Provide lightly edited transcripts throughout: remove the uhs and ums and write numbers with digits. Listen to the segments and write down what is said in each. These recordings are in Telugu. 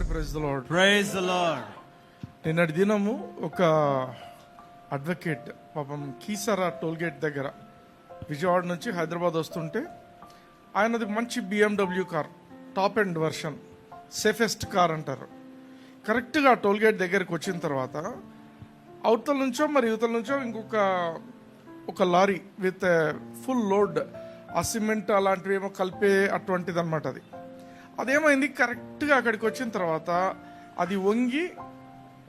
Praise the Lord. Praise the Lord. నిన్నటి దినము ఒక అడ్వకేట్ పాపం కీసరా టోల్గేట్ దగ్గర విజయవాడ నుంచి హైదరాబాద్ వస్తుంటే ఆయనది మంచి BMW car, top end version, safest car అంటారు. కరెక్ట్గా టోల్గేట్ దగ్గరికి వచ్చిన తర్వాత అవతల నుంచో మరి యువతల నుంచో ఒక లారీ విత్ ఫుల్ లోడ్ ఆ సిమెంట్ అలాంటివి ఏమో కలిపే అటువంటిది అనమాట. అదేమైంది, కరెక్ట్గా అక్కడికి వచ్చిన తర్వాత అది వంగి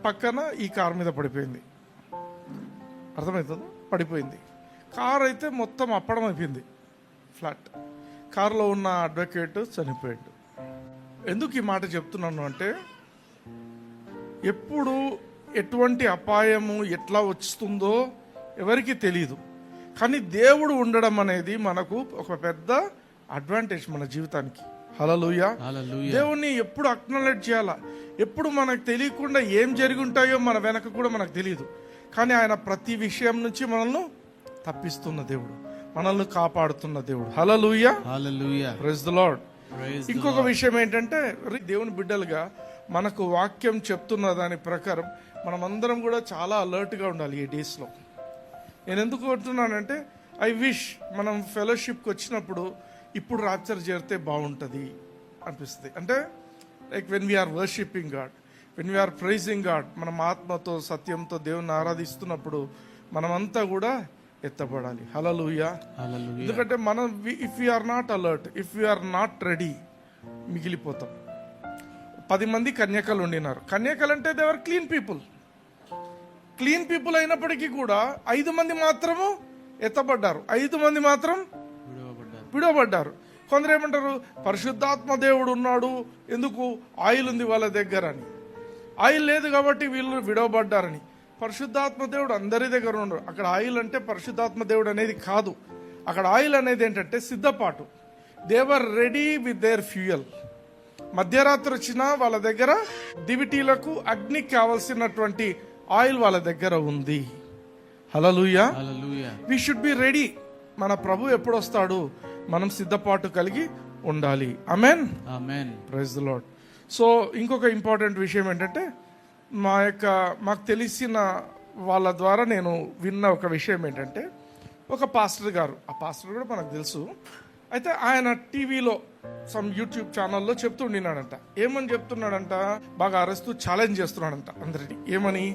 పక్కన ఈ కార్ మీద పడిపోయింది. అర్థమవుతుందా? పడిపోయింది. కార్ అయితే మొత్తం అప్పడం అయిపోయింది, ఫ్లాట్. కారులో ఉన్న అడ్వకేట్ చనిపోయాడు. ఎందుకు ఈ మాట చెప్తున్నాను అంటే, ఎప్పుడు ఎటువంటి అపాయము ఎట్లా వస్తుందో ఎవరికి తెలియదు. కానీ దేవుడు ఉండడం అనేది మనకు ఒక పెద్ద అడ్వాంటేజ్ మన జీవితానికి. హల్లెలూయా. దేవుణ్ణి ఎప్పుడు అక్నాలెడ్జ్ చేయాలా. ఎప్పుడు మనకు తెలియకుండా ఏం జరిగి ఉంటాయో మన వెనక కూడా మనకు తెలియదు. కానీ ఆయన ప్రతి విషయం నుంచి మనల్ని తప్పిస్తున్న దేవుడు, మనల్ని కాపాడుతున్న దేవుడు. హల్లెలూయా. Praise the Lord. ఇంకొక విషయం ఏంటంటే, దేవుని బిడ్డలుగా మనకు వాక్యం చెప్తున్న దాని ప్రకారం మనమందరం కూడా చాలా అలర్ట్గా ఉండాలి ఈ డేస్లో. నేను ఎందుకు అంటున్నానంటే, ఐ విష్ మనం ఫెలోషిప్కి వచ్చినప్పుడు ఇప్పుడు రాప్చర్ చేరితే బాగుంటుంది అనిపిస్తుంది. అంటే like when we are worshipping God, when we are praising God, మనం ఆత్మతో సత్యంతో దేవుని ఆరాధిస్తున్నప్పుడు మనమంతా కూడా ఎత్తబడాలి. హల్లెలూయా. ఎందుకంటే మనం if we are not alert, if we are not ready, మిగిలిపోతాం. 10 మంది కన్యకలు ఉండినారు. కన్యకలు అంటే they are clean people. Clean people అయినప్పటికీ కూడా 5 మంది మాత్రము ఎత్తబడ్డారు, 5 మంది మాత్రం విడవబడ్డారు. కొందరు ఏమంటారు, పరిశుద్ధాత్మ దేవుడు ఉన్నాడు, ఎందుకు ఆయిల్ ఉంది వాళ్ళ దగ్గర అని. ఆయిల్ లేదు కాబట్టి వీళ్ళు విడవబడ్డారని. పరిశుద్ధాత్మ దేవుడు అందరి దగ్గర ఉండరు. అక్కడ ఆయిల్ అంటే పరిశుద్ధాత్మ దేవుడు అనేది కాదు. అక్కడ ఆయిల్ అనేది ఏంటంటే సిద్ధపాటు. దేవర్ రెడీ విత్ దేర్ ఫ్యూయల్. మధ్యరాత్రి వచ్చినా వాళ్ళ దగ్గర దివిటీలకు అగ్నికి కావలసినటువంటి ఆయిల్ వాళ్ళ దగ్గర ఉంది. Hallelujah. We should be ready. మన ప్రభు ఎప్పుడు వస్తాడు, మనం సిద్ధపాటు కలిగి ఉండాలి. Amen. Praise the Lord. So ఇంకొక ఇంపార్టెంట్ విషయం ఏంటంటే, మాకు తెలిసిన వాళ్ళ ద్వారా నేను విన్న ఒక విషయం ఏంటంటే, ఒక పాస్టర్ గారు, ఆ పాస్టర్ కూడా మనకు తెలుసు, అయితే ఆయన టీవీలో సమ్ యూట్యూబ్ ఛానల్లో చెప్తుండినాడంట. ఏమని చెప్తున్నాడంట, బాగా అరుస్తూ ఛాలెంజ్ చేస్తున్నాడంట అందరినీ. ఏమని,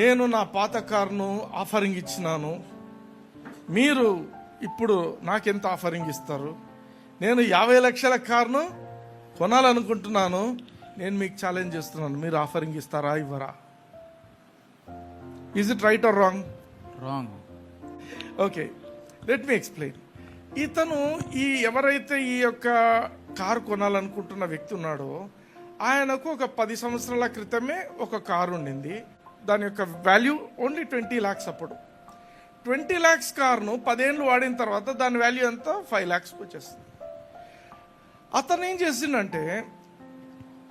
నేను నా పాత కారును ఆఫరింగ్ ఇచ్చినాను, మీరు ఇప్పుడు నాకెంత ఆఫరింగ్ ఇస్తారు? నేను 50 లక్షల కారును కొనాలనుకుంటున్నాను, నేను మీకు ఛాలెంజ్ చేస్తున్నాను, మీరు ఆఫరింగ్ ఇస్తారా ఇవ్వరా? Is it right are wrong? Wrong. Okay, let me explain. ఇతను ఎవరైతే ఈ యొక్క కారు కొనాలనుకుంటున్న వ్యక్తి ఉన్నాడో, ఆయనకు ఒక 10 సంవత్సరాల క్రితమే ఒక కారు ఉండింది. దాని యొక్క వాల్యూ ఓన్లీ 20 lakhs. అప్పుడు 20 lakhs కారును 10 ఏళ్ళు వాడిన తర్వాత దాని వాల్యూ ఎంత, 5 lakhs వచ్చేస్తుంది. అతను ఏం చేసిండంటే,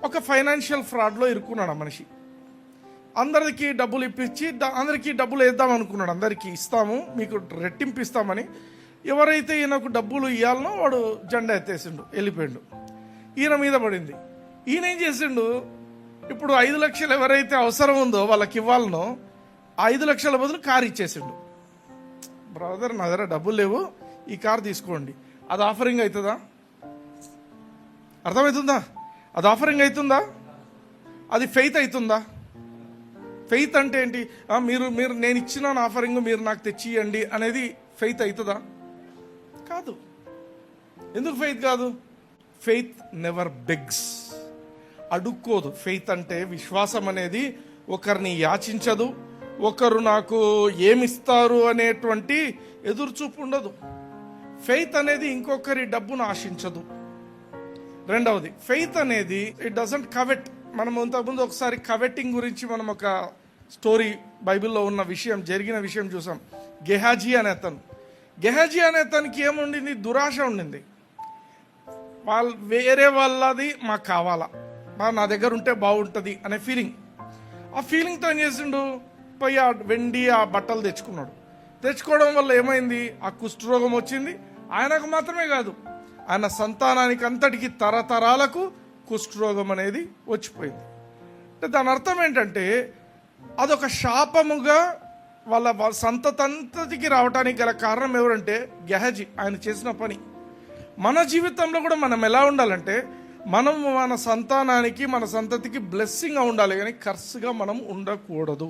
ఒక ఫైనాన్షియల్ ఫ్రాడ్లో ఇరుక్కున్నాడు ఆ మనిషి. అందరికి డబ్బులు ఇప్పించి అందరికీ డబ్బులు వేద్దాం అనుకున్నాడు. అందరికీ ఇస్తాము, మీకు రెట్టింపు ఇస్తామని. ఎవరైతే ఈయనకు డబ్బులు ఇవ్వాలనో వాడు జెండా ఎత్తేసిండు, వెళ్ళిపోయిండు. ఈయన మీద పడింది. ఈయన ఏం చేసిండు, ఇప్పుడు 5 లక్షలు ఎవరైతే అవసరం ఉందో వాళ్ళకి ఇవ్వాలనో 5 లక్షల బదులు కారు ఇచ్చేసిండు. బ్రదర్, నా దగ్గర డబ్బులు లేవు, ఈ కారు తీసుకోండి. అది ఆఫరింగ్ అవుతుందా? అర్థమవుతుందా? అది ఆఫరింగ్ అవుతుందా? అది ఫెయిత్ అవుతుందా? ఫెయిత్ అంటే ఏంటి? మీరు నేను ఇచ్చిన ఆఫరింగ్ మీరు నాకు తెచ్చియండి అనేది ఫెయిత్ అవుతుందా? కాదు. ఎందుకు ఫెయిత్ కాదు? ఫెయిత్ నెవర్ బెగ్స్, అడుక్కోదు. ఫెయిత్ అంటే విశ్వాసం అనేది ఒకరిని యాచించదు, ఒకరు నాకు ఏమిస్తారు అనేటువంటి ఎదురుచూపు ఉండదు. ఫెయిత్ అనేది ఇంకొకరి డబ్బును ఆశించదు. రెండవది, ఫెయిత్ అనేది ఇట్ డజంట్ కవెట్. మనం ఇంతకుముందు ఒకసారి కవెటింగ్ గురించి మనం ఒక స్టోరీ బైబిల్లో ఉన్న విషయం, జరిగిన విషయం చూసాం. గెహాజీ అనే అతనికి ఏముండింది? దురాశ ఉండింది. వేరే వాళ్ళది మాకు కావాలా, నా దగ్గర ఉంటే బాగుంటుంది అనే ఫీలింగ్. ఆ ఫీలింగ్తో ఏం చేసిండు, పోయి ఆ వెండి ఆ బట్టలు తెచ్చుకున్నాడు. తెచ్చుకోవడం వల్ల ఏమైంది, ఆ కుష్ఠరోగం వచ్చింది. ఆయనకు మాత్రమే కాదు, ఆయన సంతానానికి అంతటికి తరతరాలకు కుష్ఠరోగం అనేది వచ్చిపోయింది. అంటే దాని అర్థం ఏంటంటే అదొక శాపముగా వాళ్ళ సంతతికి రావడానికి గల కారణం ఎవరంటే గెహజీ, ఆయన చేసిన పని. మన జీవితంలో కూడా మనం ఎలా ఉండాలంటే మనం మన సంతానానికి మన సంతతికి బ్లెస్సింగ్గా ఉండాలి, కానీ కర్స్గా మనం ఉండకూడదు.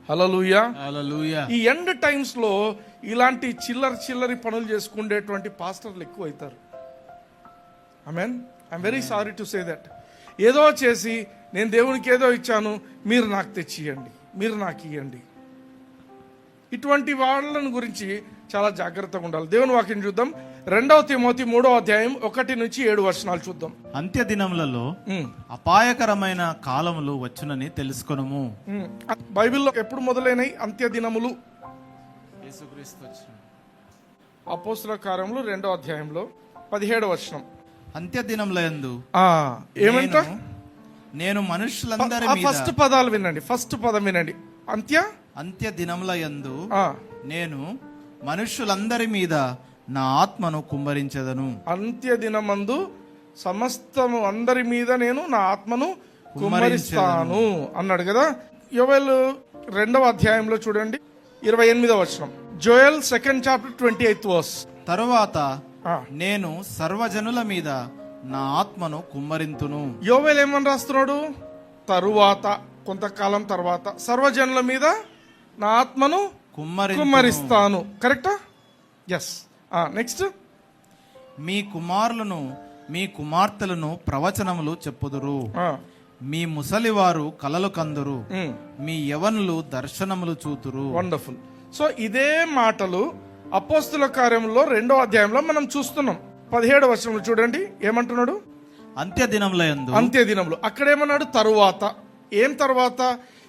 హల్లెలూయా. ఈ ఎండ్ టైమ్స్ లో ఇలాంటి చిల్లరి పనులు చేసుకునేటువంటి పాస్టర్లు ఎక్కువ అవుతారు. Amen. I'm very sorry to say that. ఏదో చేసి నేను దేవునికి ఏదో ఇచ్చాను, మీరు నాకు తెచ్చియండి, మీరు నాకు ఇవ్వండి. ఇటువంటి వాళ్ళని గురించి చాలా జాగ్రత్తగా ఉండాలి. దేవుని వాక్యం చూద్దాం. 2 తిమోతి 3:1-7 చూద్దాం. అంత్య దినములలో అపాయకరమైన కాలములు వచ్చునని తెలుసుకొనుము. బైబిల్లో ఎప్పుడు మొదలైనవి అంత్య దినములు? అపోస్తల కార్యములు 2:17 అంత్య దినములందు ఏమంట? నేను మనుషులందరి మీద, ఫస్ట్ పదాలు వినండి, ఫస్ట్ పదం వినండి. అంత్య దినములందు నేను మనుషులందరి మీద నా ఆత్మను కుమ్మరించదను. అంత్య దినమందు సమస్తము అందరి మీద నేను నా ఆత్మను కుమ్మరిస్తాను అన్నాడు కదా. యోవేలు 2:28 చూడండి, 28 జోయల్ 2nd chapter 28 తరువాత నేను సర్వజనుల మీద నా ఆత్మను కుమ్మరింతును. యోవేలు ఏమని రాస్తున్నాడు? తరువాత, కొంతకాలం తర్వాత సర్వజనుల మీద నా ఆత్మను కుమ్మరిస్తాను. కరెక్టా? ఎస్. నెక్స్ట్, మీ కుమారులను మీ కుమార్తెలను ప్రవచనములు చెప్పుదురు, మీ ముసలివారు కలలు కందురు, మీ యవనులు దర్శనములు చూతురు. వండర్ఫుల్. సో ఇదే మాటలు అపోస్తుల కార్యంలో 2వ అధ్యాయంలో మనం చూస్తున్నాం. 17 చూడండి, ఏమంటున్నాడు? అంత్య దినములందు, అంత్య దినములు. అక్కడేమన్నాడు? తరువాత. ఏం తరువాత?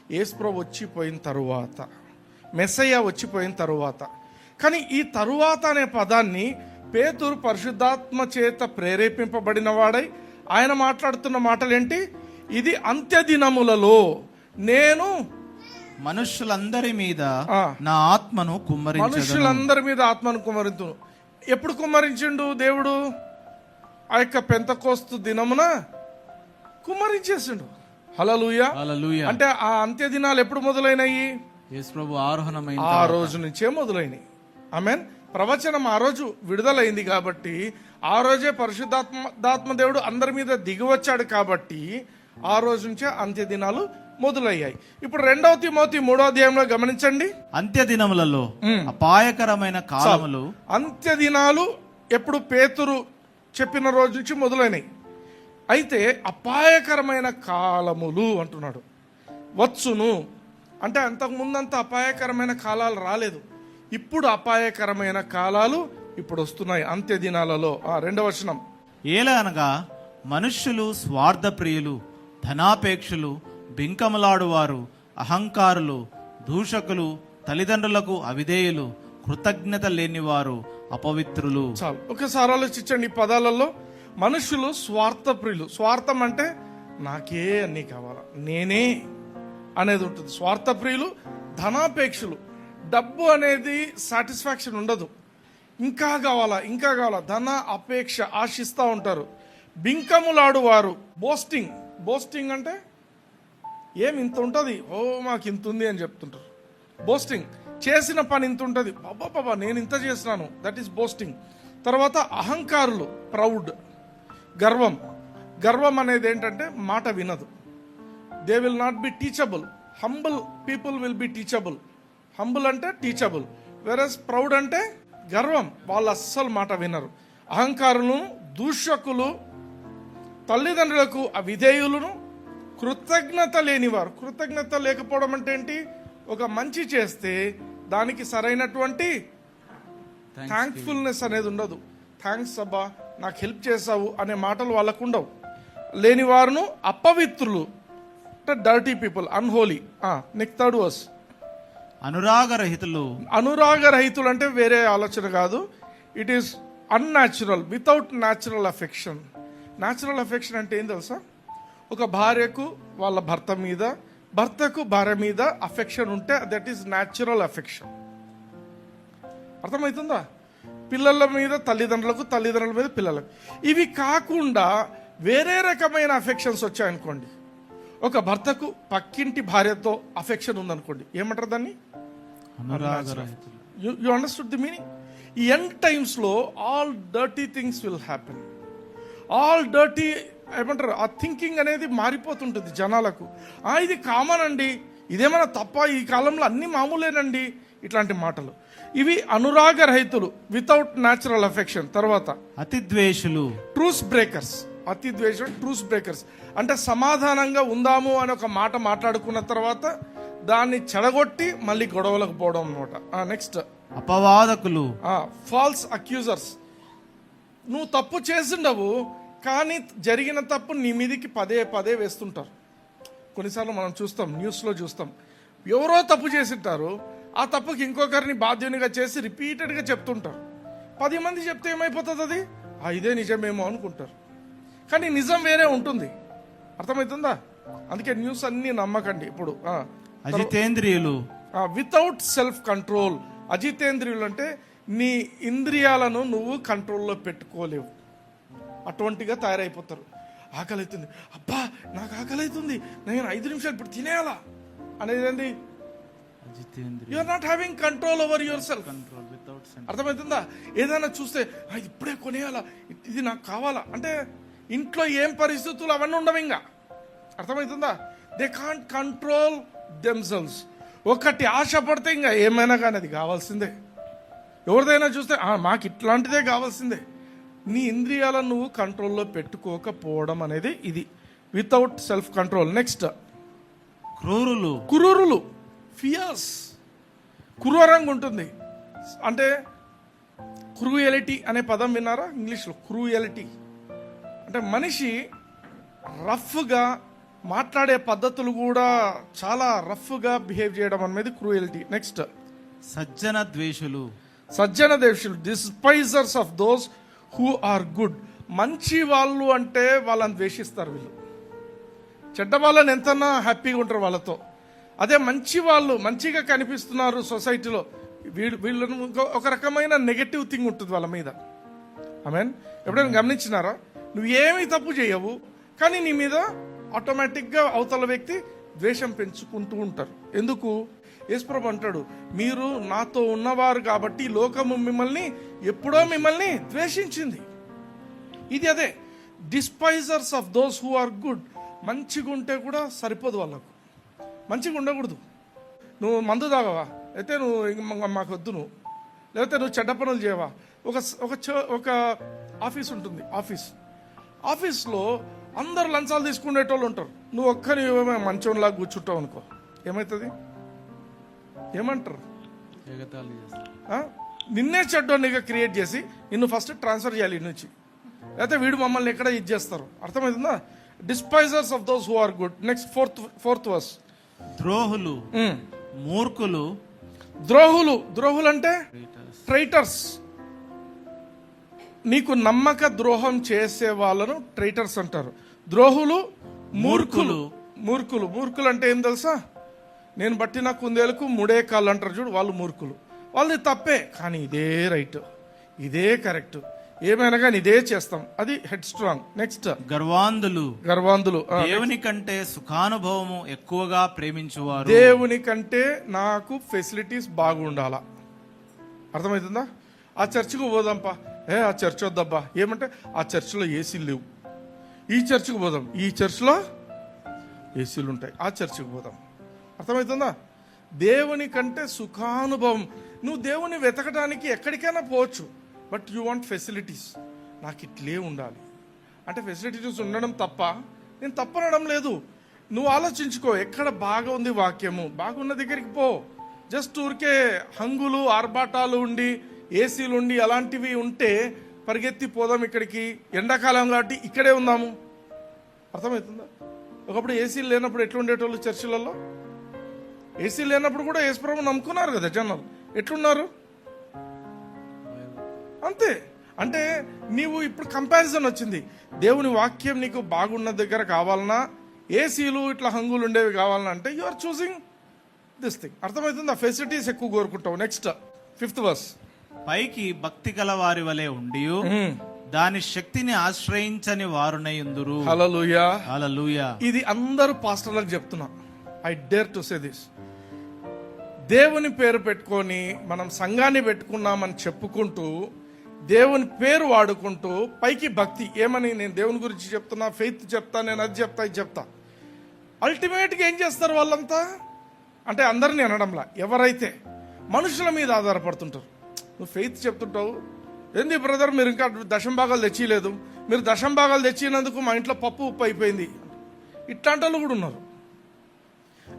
యేసుప్రభు వచ్చిపోయిన తరువాత, మెస్సయ్య వచ్చిపోయిన తరువాత. కానీ ఈ తరువాత అనే పదాన్ని పేతురు పరిశుద్ధాత్మ చేత ప్రేరేపింపబడిన వాడై ఆయన మాట్లాడుతున్న మాటలేంటి? ఇది అంత్య దినములలో నేను మనుషులందరి మీద నా ఆత్మను కుమ్మరించదను. మనుషులందరి మీద ఆత్మను కుమ్మరించును. ఎప్పుడు కుమ్మరించిండు దేవుడు? ఆ యొక్క పెంతెకోస్తు దినమున కుమ్మరించేసిండు. హల్లెలూయా. అంటే ఆ అంత్య దినాలు ఎప్పుడు మొదలైనవి? యేసుప్రభు ఆరోహణమైన ఆ రోజు నుంచే మొదలైనవి. ఆమేన్. ప్రవచనం ఆ రోజు విడుదలైంది కాబట్టి, ఆ రోజే పరిశుద్ధాత్మ దేవుడు అందరి మీద దిగివచ్చాడు కాబట్టి ఆ రోజు నుంచే అంత్య దినాలు మొదలయ్యాయి. ఇప్పుడు 2 తిమోతి 3:1 గమనించండి. అంత్య దినములలో అపాయకరమైన కాలములు. అంత్య దినాలు ఎప్పుడు? పేతురు చెప్పిన రోజు నుంచి మొదలైనవి. అయితే అపాయకరమైన కాలములు అంటున్నాడు. వచ్చును అంటే అంతకు ముందంత అపాయకరమైన కాలాలు రాలేదు. ఇప్పుడు అపాయకరమైన కాలాలు ఇప్పుడు వస్తున్నాయి అంత్య దినాలలో. 2వ ఏలనగా మనుష్యులు స్వార్థ ప్రియులు, ధనాపేక్షులు, బింకములాడువారు, అహంకారులు, దూషకులు, తల్లిదండ్రులకు అవిధేయులు, కృతజ్ఞత లేనివారు, అపవిత్రులు. చాలు, ఒకసారి ఆలోచించండి. ఈ పదాలలో మనుషులు స్వార్థ ప్రియులు. స్వార్థం అంటే నాకే అన్నీ కావాలా, నేనే అనేది ఉంటుంది. స్వార్థ ప్రియులు. ధనాపేక్షలు. డబ్బు అనేది సాటిస్ఫాక్షన్ ఉండదు, ఇంకా కావాలా ఇంకా కావాలా, ధన అపేక్ష, ఆశిస్తూ ఉంటారు. బింకములాడు వారు. బోస్టింగ్ అంటే ఏం ఇంత ఉంటుంది, ఓ మాకు ఇంత ఉంది అని చెప్తుంటారు. బోస్టింగ్. చేసిన పని ఇంత ఉంటుంది, బాబా నేను ఇంత చేసినాను, దట్ ఈస్ బోస్టింగ్. తర్వాత అహంకారులు, ప్రౌడ్, గర్వం అనేది ఏంటంటే మాట వినదు. They will not be teachable. Humble people will be teachable. Humble అంటే టీచబుల్, వెరస్ ప్రౌడ్ అంటే గర్వం, వాళ్ళు అస్సలు మాట వినరు. అహంకారులు, దూషకులు, తల్లిదండ్రులకు అవిధేయులను, కృతజ్ఞత లేనివారు. కృతజ్ఞత లేకపోవడం అంటే ఏంటి? ఒక మంచి చేస్తే దానికి సరైనటువంటి థ్యాంక్ఫుల్నెస్ అనేది ఉండదు. థ్యాంక్స్ అబ్బా, నాకు హెల్ప్ చేసావు అనే మాటలు వాళ్ళకు ఉండవు. లేని వారును అపవిత్రులు, dirty people, unholy. Next 3rd verse. అనురాగరహితులు అంటే వేరే ఆలోచన కాదు. It is unnatural, without natural affection. Natural affection అంటే ఏం తెలుసా? ఒక భార్యకు వాళ్ళ భర్త మీద, భర్తకు భార్య మీద అఫెక్షన్ ఉంటే దట్ ఈస్ న్యాచురల్ అఫెక్షన్. అర్థమవుతుందా? పిల్లల మీద తల్లిదండ్రులకు, తల్లిదండ్రుల మీద పిల్లలకు. ఇవి కాకుండా వేరే రకమైన అఫెక్షన్స్ వచ్చాయనుకోండి, ఒక భర్తకు పక్కింటి భార్యతో అఫెక్షన్ ఉందనుకోండి, ఏమంటారు దాన్ని? అనురాగరహితులు. You understood the meaning? ఈ ఎండ్ టైమ్స్ లో all dirty things will happen. All dirty ఏమంటారు, ఆ థింకింగ్ అనేది మారిపోతుంటుంది జనాలకు. ఇది కామన్ అండి, ఇదేమైనా తప్ప, ఈ కాలంలో అన్ని మామూలేనండి, ఇట్లాంటి మాటలు. ఇవి అనురాగరహితులు, వితౌట్ న్యాచురల్ అఫెక్షన్. తర్వాత అతిద్వేషులు, ట్రూస్ బ్రేకర్స్. అతి ద్వేషం, ట్రూస్ బ్రేకర్స్ అంటే సమాధానంగా ఉందాము అని ఒక మాట మాట్లాడుకున్న తర్వాత దాన్ని చెడగొట్టి మళ్ళీ గొడవలకు పోవడం అనమాట. నెక్స్ట్ అపవాదకులు, ఫాల్స్ అక్యూజర్స్. నువ్వు తప్పు చేసిండవు, కానీ జరిగిన తప్పు నీ మీదికి పదే పదే వేస్తుంటారు. కొన్నిసార్లు మనం చూస్తాం, న్యూస్లో చూస్తాం, ఎవరో తప్పు చేసింటారు, ఆ తప్పుకి ఇంకొకరిని బాధ్యునిగా చేసి రిపీటెడ్గా చెప్తుంటారు. 10 మంది చెప్తే ఏమైపోతుంది, అది ఇదే నిజమేమో అనుకుంటారు, కానీ నిజం వేరే ఉంటుంది. అర్థమవుతుందా? అందుకే న్యూస్ అన్ని నమ్మకండి. ఇప్పుడు అజితేంద్రియులు, వితౌట్ సెల్ఫ్ కంట్రోల్. అజితేంద్రియులు అంటే నీ ఇంద్రియాలను నువ్వు కంట్రోల్లో పెట్టుకోలేవు, అటువంటిగా తయారైపోతారు. ఆకలి అవుతుంది, అబ్బా నాకు ఆకలి అవుతుంది, నేను 5 నిమిషాలు ఇప్పుడు తినేయాలా అనేది you are not having control over yourself. అర్థమవుతుందా? ఏదైనా చూస్తే ఇప్పుడే కొనేయాలా, ఇది నాకు కావాలా అంటే ఇంట్లో ఏం పరిస్థితులు అవన్నీ ఉండవు ఇంకా. అర్థమవుతుందా? They can't control themselves. ఒకటి ఆశపడితే ఇంకా ఏమైనా కానీ అది కావాల్సిందే. ఎవరిదైనా చూస్తే మాకు ఇట్లాంటిదే కావాల్సిందే. నీ ఇంద్రియాలను నువ్వు కంట్రోల్లో పెట్టుకోకపోవడం అనేది ఇది వితౌట్ సెల్ఫ్ కంట్రోల్. నెక్స్ట్ క్రూరులు, క్రూరులు, ఫియర్స్. క్రూరంగా ఉంటుంది అంటే క్రూయలిటీ అనే పదం విన్నారా ఇంగ్లీష్లో? క్రూయలిటీ అంటే మనిషి రఫ్గా మాట్లాడే పద్ధతులు కూడా చాలా రఫ్గా బిహేవ్ చేయడం అనేది క్రూయలిటీ. నెక్స్ట్ సజ్జన ద్వేషులు, సజ్జన ద్వేషులు, despisers of those who are good. మంచి వాళ్ళు అంటే వాళ్ళని ద్వేషిస్తారు వీళ్ళు. చెడ్డ వాళ్ళని ఎంతన్నా హ్యాపీగా ఉంటారు వాళ్ళతో. అదే మంచి వాళ్ళు మంచిగా కనిపిస్తున్నారు సొసైటీలో, వీళ్ళను ఒక రకమైన నెగటివ్ థింగ్ ఉంటుంది వాళ్ళ మీద. ఆమేన్. ఎప్పుడైనా గమనించినారా? నువ్వు ఏమీ తప్పు చేయవు, కానీ నీ మీద ఆటోమేటిక్గా అవతల వ్యక్తి ద్వేషం పెంచుకుంటూ ఉంటారు. ఎందుకు? యేసుప్రభు అంటాడు, మీరు నాతో ఉన్నవారు కాబట్టి లోకము మిమ్మల్ని ఎప్పుడో మిమ్మల్ని ద్వేషించింది. ఇది అదే despisers of those who are good. మంచిగా ఉంటే కూడా సరిపోదు వాళ్ళకు, మంచిగా ఉండకూడదు. నువ్వు మందు తాగవా, అయితే నువ్వు మాకు వద్దు, నువ్వు లేకపోతే నువ్వు చెడ్డ పనులు చేయవా. ఒక ఆఫీస్ ఉంటుంది, ఆఫీస్లో అందరు లంచాలు తీసుకునేటోళ్ళు ఉంటారు. నువ్వు ఒక్కని మంచంలాగా కూర్చుంటావు అనుకో, ఏమవుతుంది? ఏమంటారు? నిన్నే చెడ్డోనిగా క్రియేట్ చేసి నిన్ను ఫస్ట్ ట్రాన్స్ఫర్ చేయాలి ఇన్ని నుంచి, లేకపోతే వీడు మమ్మల్ని ఎక్కడ ఇది చేస్తారు. అర్థమవుతుందా? Despisers of those who are good. Next fourth verse. ద్రోహులు, మూర్ఖులు. ద్రోహులు అంటే ట్రైటర్స్. నీకు నమ్మక ద్రోహం చేసే వాళ్ళను ట్రైటర్స్ అంటారు. ద్రోహులు, మూర్ఖులు అంటే ఏం తెలుసా? నేను బట్టిన కుందేలకు 3 కాళ్ళు అంటారు చూడు, వాళ్ళు మూర్ఖులు. వాళ్ళది తప్పే, కానీ ఇదే రైట్, ఇదే కరెక్ట్, ఏమైనా కానీ ఇదే చేస్తాం, అది హెడ్ స్ట్రాంగ్. నెక్స్ట్ గర్వాంధులు. దేవుని కంటే సుఖానుభవము ఎక్కువగా ప్రేమించువారు. దేవుని కంటే నాకు ఫెసిలిటీస్ బాగుండాలా. అర్థమవుతుందా? ఆ చర్చికి పోదాంపా, ఆ చర్చ్ వద్దబ్బా, ఏమంటే ఆ చర్చిలో ఏసీలు లేవు, ఈ చర్చికి పోదాం, ఈ చర్చిలో ఏసీలు ఉంటాయి, ఆ చర్చికి పోదాం. అర్థమవుతుందా? దేవుని కంటే సుఖానుభవం. నువ్వు దేవుని వెతకడానికి ఎక్కడికైనా పోవచ్చు, బట్ యూ వాంట్ ఫెసిలిటీస్. నాకు ఇట్లే ఉండాలి అంటే ఫెసిలిటీస్ ఉండడం తప్ప, నేను తప్పనడం లేదు. నువ్వు ఆలోచించుకో, ఎక్కడ బాగా ఉంది వాక్యము, బాగున్న దగ్గరికి పో. జస్ట్ ఊరికే హంగులు ఆర్భాటాలు ఉండి ఏసీలు ఉండి అలాంటివి ఉంటే పరిగెత్తి పోదాం ఇక్కడికి, ఎండాకాలం కాబట్టి ఇక్కడే ఉందాము. అర్థమవుతుందా? ఒకప్పుడు ఏసీలు లేనప్పుడు ఎట్లుండేటోళ్ళు చర్చిలలో? ఏసీలు లేనప్పుడు కూడా యేసుప్రభుని నమ్ముకున్నారు కదా జనాలు. ఎట్లున్నారు? అంతే. అంటే నీవు ఇప్పుడు కంపారిజన్ వచ్చింది. దేవుని వాక్యం నీకు బాగున్న దగ్గర కావాలన్నా, ఏసీలు ఇట్లా హంగులు ఉండేవి కావాలన్నా అంటే you are choosing this thing. అర్థమవుతుంది? ఆ ఫెసిలిటీస్ ఎక్కువ కోరుకుంటావు. Next 5th verse. పైకి భక్తి గల వారి వలె ఉండి దాని శక్తిని ఆశ్రయించని వారునై ఉందురు. హల్లెలూయా. హల్లెలూయా. ఇది అందరూ పాస్టర్లకు చెప్తున్నా. I dare to say this. దేవుని పేరు పెట్టుకొని మనం సంఘాన్ని పెట్టుకున్నామని చెప్పుకుంటూ దేవుని పేరు వాడుకుంటూ పైకి భక్తి ఏమని నేను దేవుని గురించి చెప్తున్నా, ఫెయిత్ చెప్తా, నేను అది చెప్తా ఇది చెప్తా. అల్టిమేట్గా ఏం చేస్తారు వాళ్ళంతా అంటే అందరినీ అనడంలా, ఎవరైతే మనుషుల మీద ఆధారపడుతుంటారు. నువ్వు ఫెయిత్ చెప్తుంటావు, ఏంది బ్రదర్ మీరు ఇంకా దశంభాగాలు తెచ్చిలేదు, మీరు దశంభాగాలు తెచ్చినందుకు మా ఇంట్లో పప్పు ఉప్పు అయిపోయింది, ఇట్లాంటి వాళ్ళు కూడా ఉన్నారు.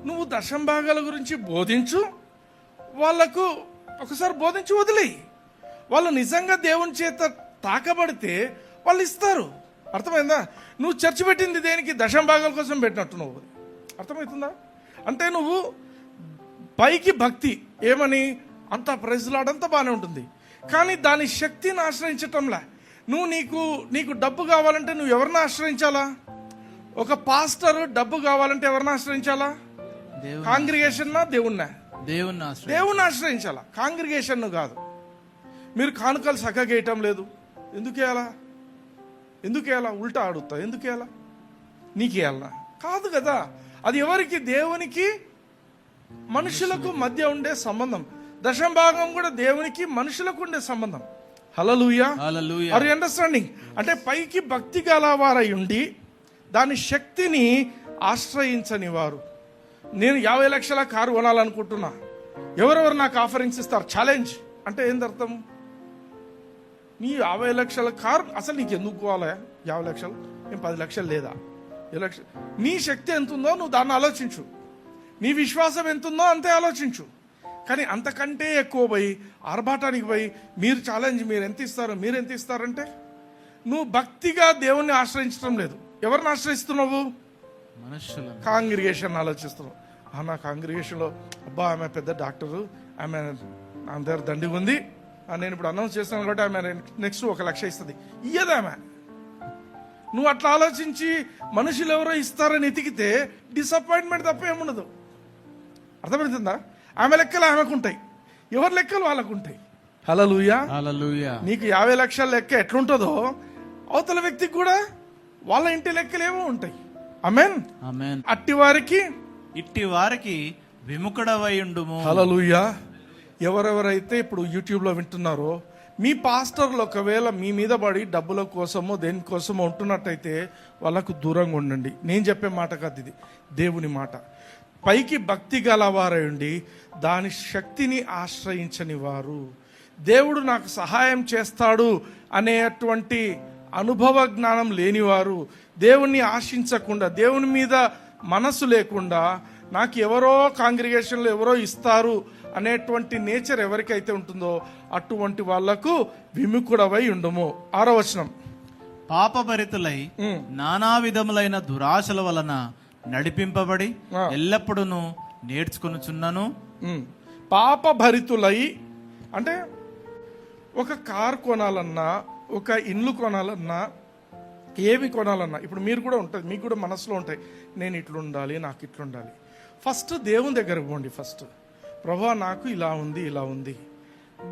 నువ్వు దశంభాగాల గురించి బోధించు, వాళ్ళకు ఒకసారి బోధించి వదిలేయి. వాళ్ళు నిజంగా దేవుని చేత తాకబడితే వాళ్ళు ఇస్తారు. అర్థమైందా? నువ్వు చర్చ పెట్టింది దేనికి? దశంభాగాల కోసం పెట్టినట్టు నువ్వు. అర్థమవుతుందా? అంటే నువ్వు పైకి భక్తి ఏమని అంత ప్రైజ్లాడంతా బాగానే ఉంటుంది, కానీ దాని శక్తిని ఆశ్రయించటంలా. నువ్వు నీకు డబ్బు కావాలంటే నువ్వు ఎవరిని ఆశ్రయించాలా? ఒక పాస్టర్ డబ్బు కావాలంటే ఎవరిని ఆశ్రయించాలా? కాంగ్రిగేషన్నా దేవుణ్ణా? దేవుణ్ణి ఆశ్రయించాలా, కాంగ్రిగేషన్ కాదు. మీరు కానుకలు చక్కగా వేయటం లేదు, ఎందుకేయాలా? ఉల్టా అడుగుతా, ఎందుకేయాలా? నీకేయాలనా? కాదు కదా. అది ఎవరికి? దేవునికి మనుషులకు మధ్య ఉండే సంబంధం. దశంభాగం కూడా దేవునికి మనుషులకు ఉండే సంబంధం. హల్లెలూయా. Are you understanding? అంటే పైకి భక్తి గలవారై ఉండి దాని శక్తిని ఆశ్రయించని వారు. నేను 50 లక్షల కారు కొనాలనుకుంటున్నా, ఎవరెవరు నాకు ఆఫరింగ్స్ ఇస్తారు? ఛాలెంజ్ అంటే ఏంది అర్థం? నీ 50 లక్షల కారు అసలు నీకు ఎందుకు పోవాలి? 50 లక్షలు ఏం 10 లక్షలు లేదా? 10 లక్షలు. నీ శక్తి ఎంత ఉందో నువ్వు దాన్ని ఆలోచించు, నీ విశ్వాసం ఎంత ఉందో అంతే ఆలోచించు. కానీ అంతకంటే ఎక్కువ పోయి ఆర్భాటానికి పోయి మీరు ఛాలెంజ్, మీరు ఎంత ఇస్తారంటే నువ్వు భక్తిగా దేవుణ్ణి ఆశ్రయించడం లేదు. ఎవరిని ఆశ్రయిస్తున్నావు? కాంగ్రిగేషన్ ఆలోచిస్తున్నావు. నా కాంగ్రిగేషన్లో అబ్బా ఆమె పెద్ద డాక్టరు, ఆమె దగ్గర దండిగా ఉంది, నేను ఇప్పుడు అనౌన్స్ చేస్తాను కాబట్టి ఆమె నెక్స్ట్ 1 లక్ష ఇస్తుంది. ఇయ్యదామె. నువ్వు అట్లా ఆలోచించి మనుషులు ఎవరో ఇస్తారని ఎతికితే డిసప్పాయింట్మెంట్ తప్ప ఏముండదు. అర్థమవుతుందా? ఆమె లెక్కలు ఆమెకుంటాయి, ఎవరి లెక్కలు వాళ్ళకుంటాయి. హల్లెలూయా. నీకు 50 లక్షల లెక్క ఎట్లుంటుందో అవతల వ్యక్తికి కూడా వాళ్ళ ఇంటి లెక్కలేమో ఉంటాయి. ఆమేన్. అట్టి వారికి విముఖుడవై ఉండుము. హల్లెలూయా. ఎవరెవరైతే ఇప్పుడు యూట్యూబ్లో వింటున్నారో మీ పాస్టర్లు ఒకవేళ మీ మీద పడి డబ్బుల కోసమో దేనికోసమో ఉంటున్నట్టయితే వాళ్ళకు దూరంగా ఉండండి. నేను చెప్పే మాట కాదు, ఇది దేవుని మాట. పైకి భక్తి గలవారై ఉండి దాని శక్తిని ఆశ్రయించని వారు, దేవుడు నాకు సహాయం చేస్తాడు అనేటువంటి అనుభవ జ్ఞానం లేనివారు, దేవుణ్ణి ఆశించకుండా, దేవుని మీద మనసు లేకుండా, నాకు ఎవరో కాంగ్రిగేషన్లో ఎవరో ఇస్తారు అనేటువంటి నేచర్ ఎవరికైతే ఉంటుందో అటువంటి వాళ్లకు విముఖుడవై ఉండుము. 6వ వచనం. పాపభరితులై నానా విధములైన దురాశల వలన నడిపింపబడి ఎల్లప్పుడూ నేర్చుకొనుచున్నాను. పాపభరితులై అంటే ఒక కార్ కొనాలన్నా, ఒక ఇల్లు కొనాలన్నా, ఏవి కొనాలన్నా ఇప్పుడు మీరు కూడా ఉంటుంది, మీకు కూడా మనసులో ఉంటాయి, నేను ఇట్లుండాలి, నాకు ఇట్లుండాలి. ఫస్ట్ దేవుని దగ్గరకు పోండి. ఫస్ట్ ప్రభువా నాకు ఇలా ఉంది.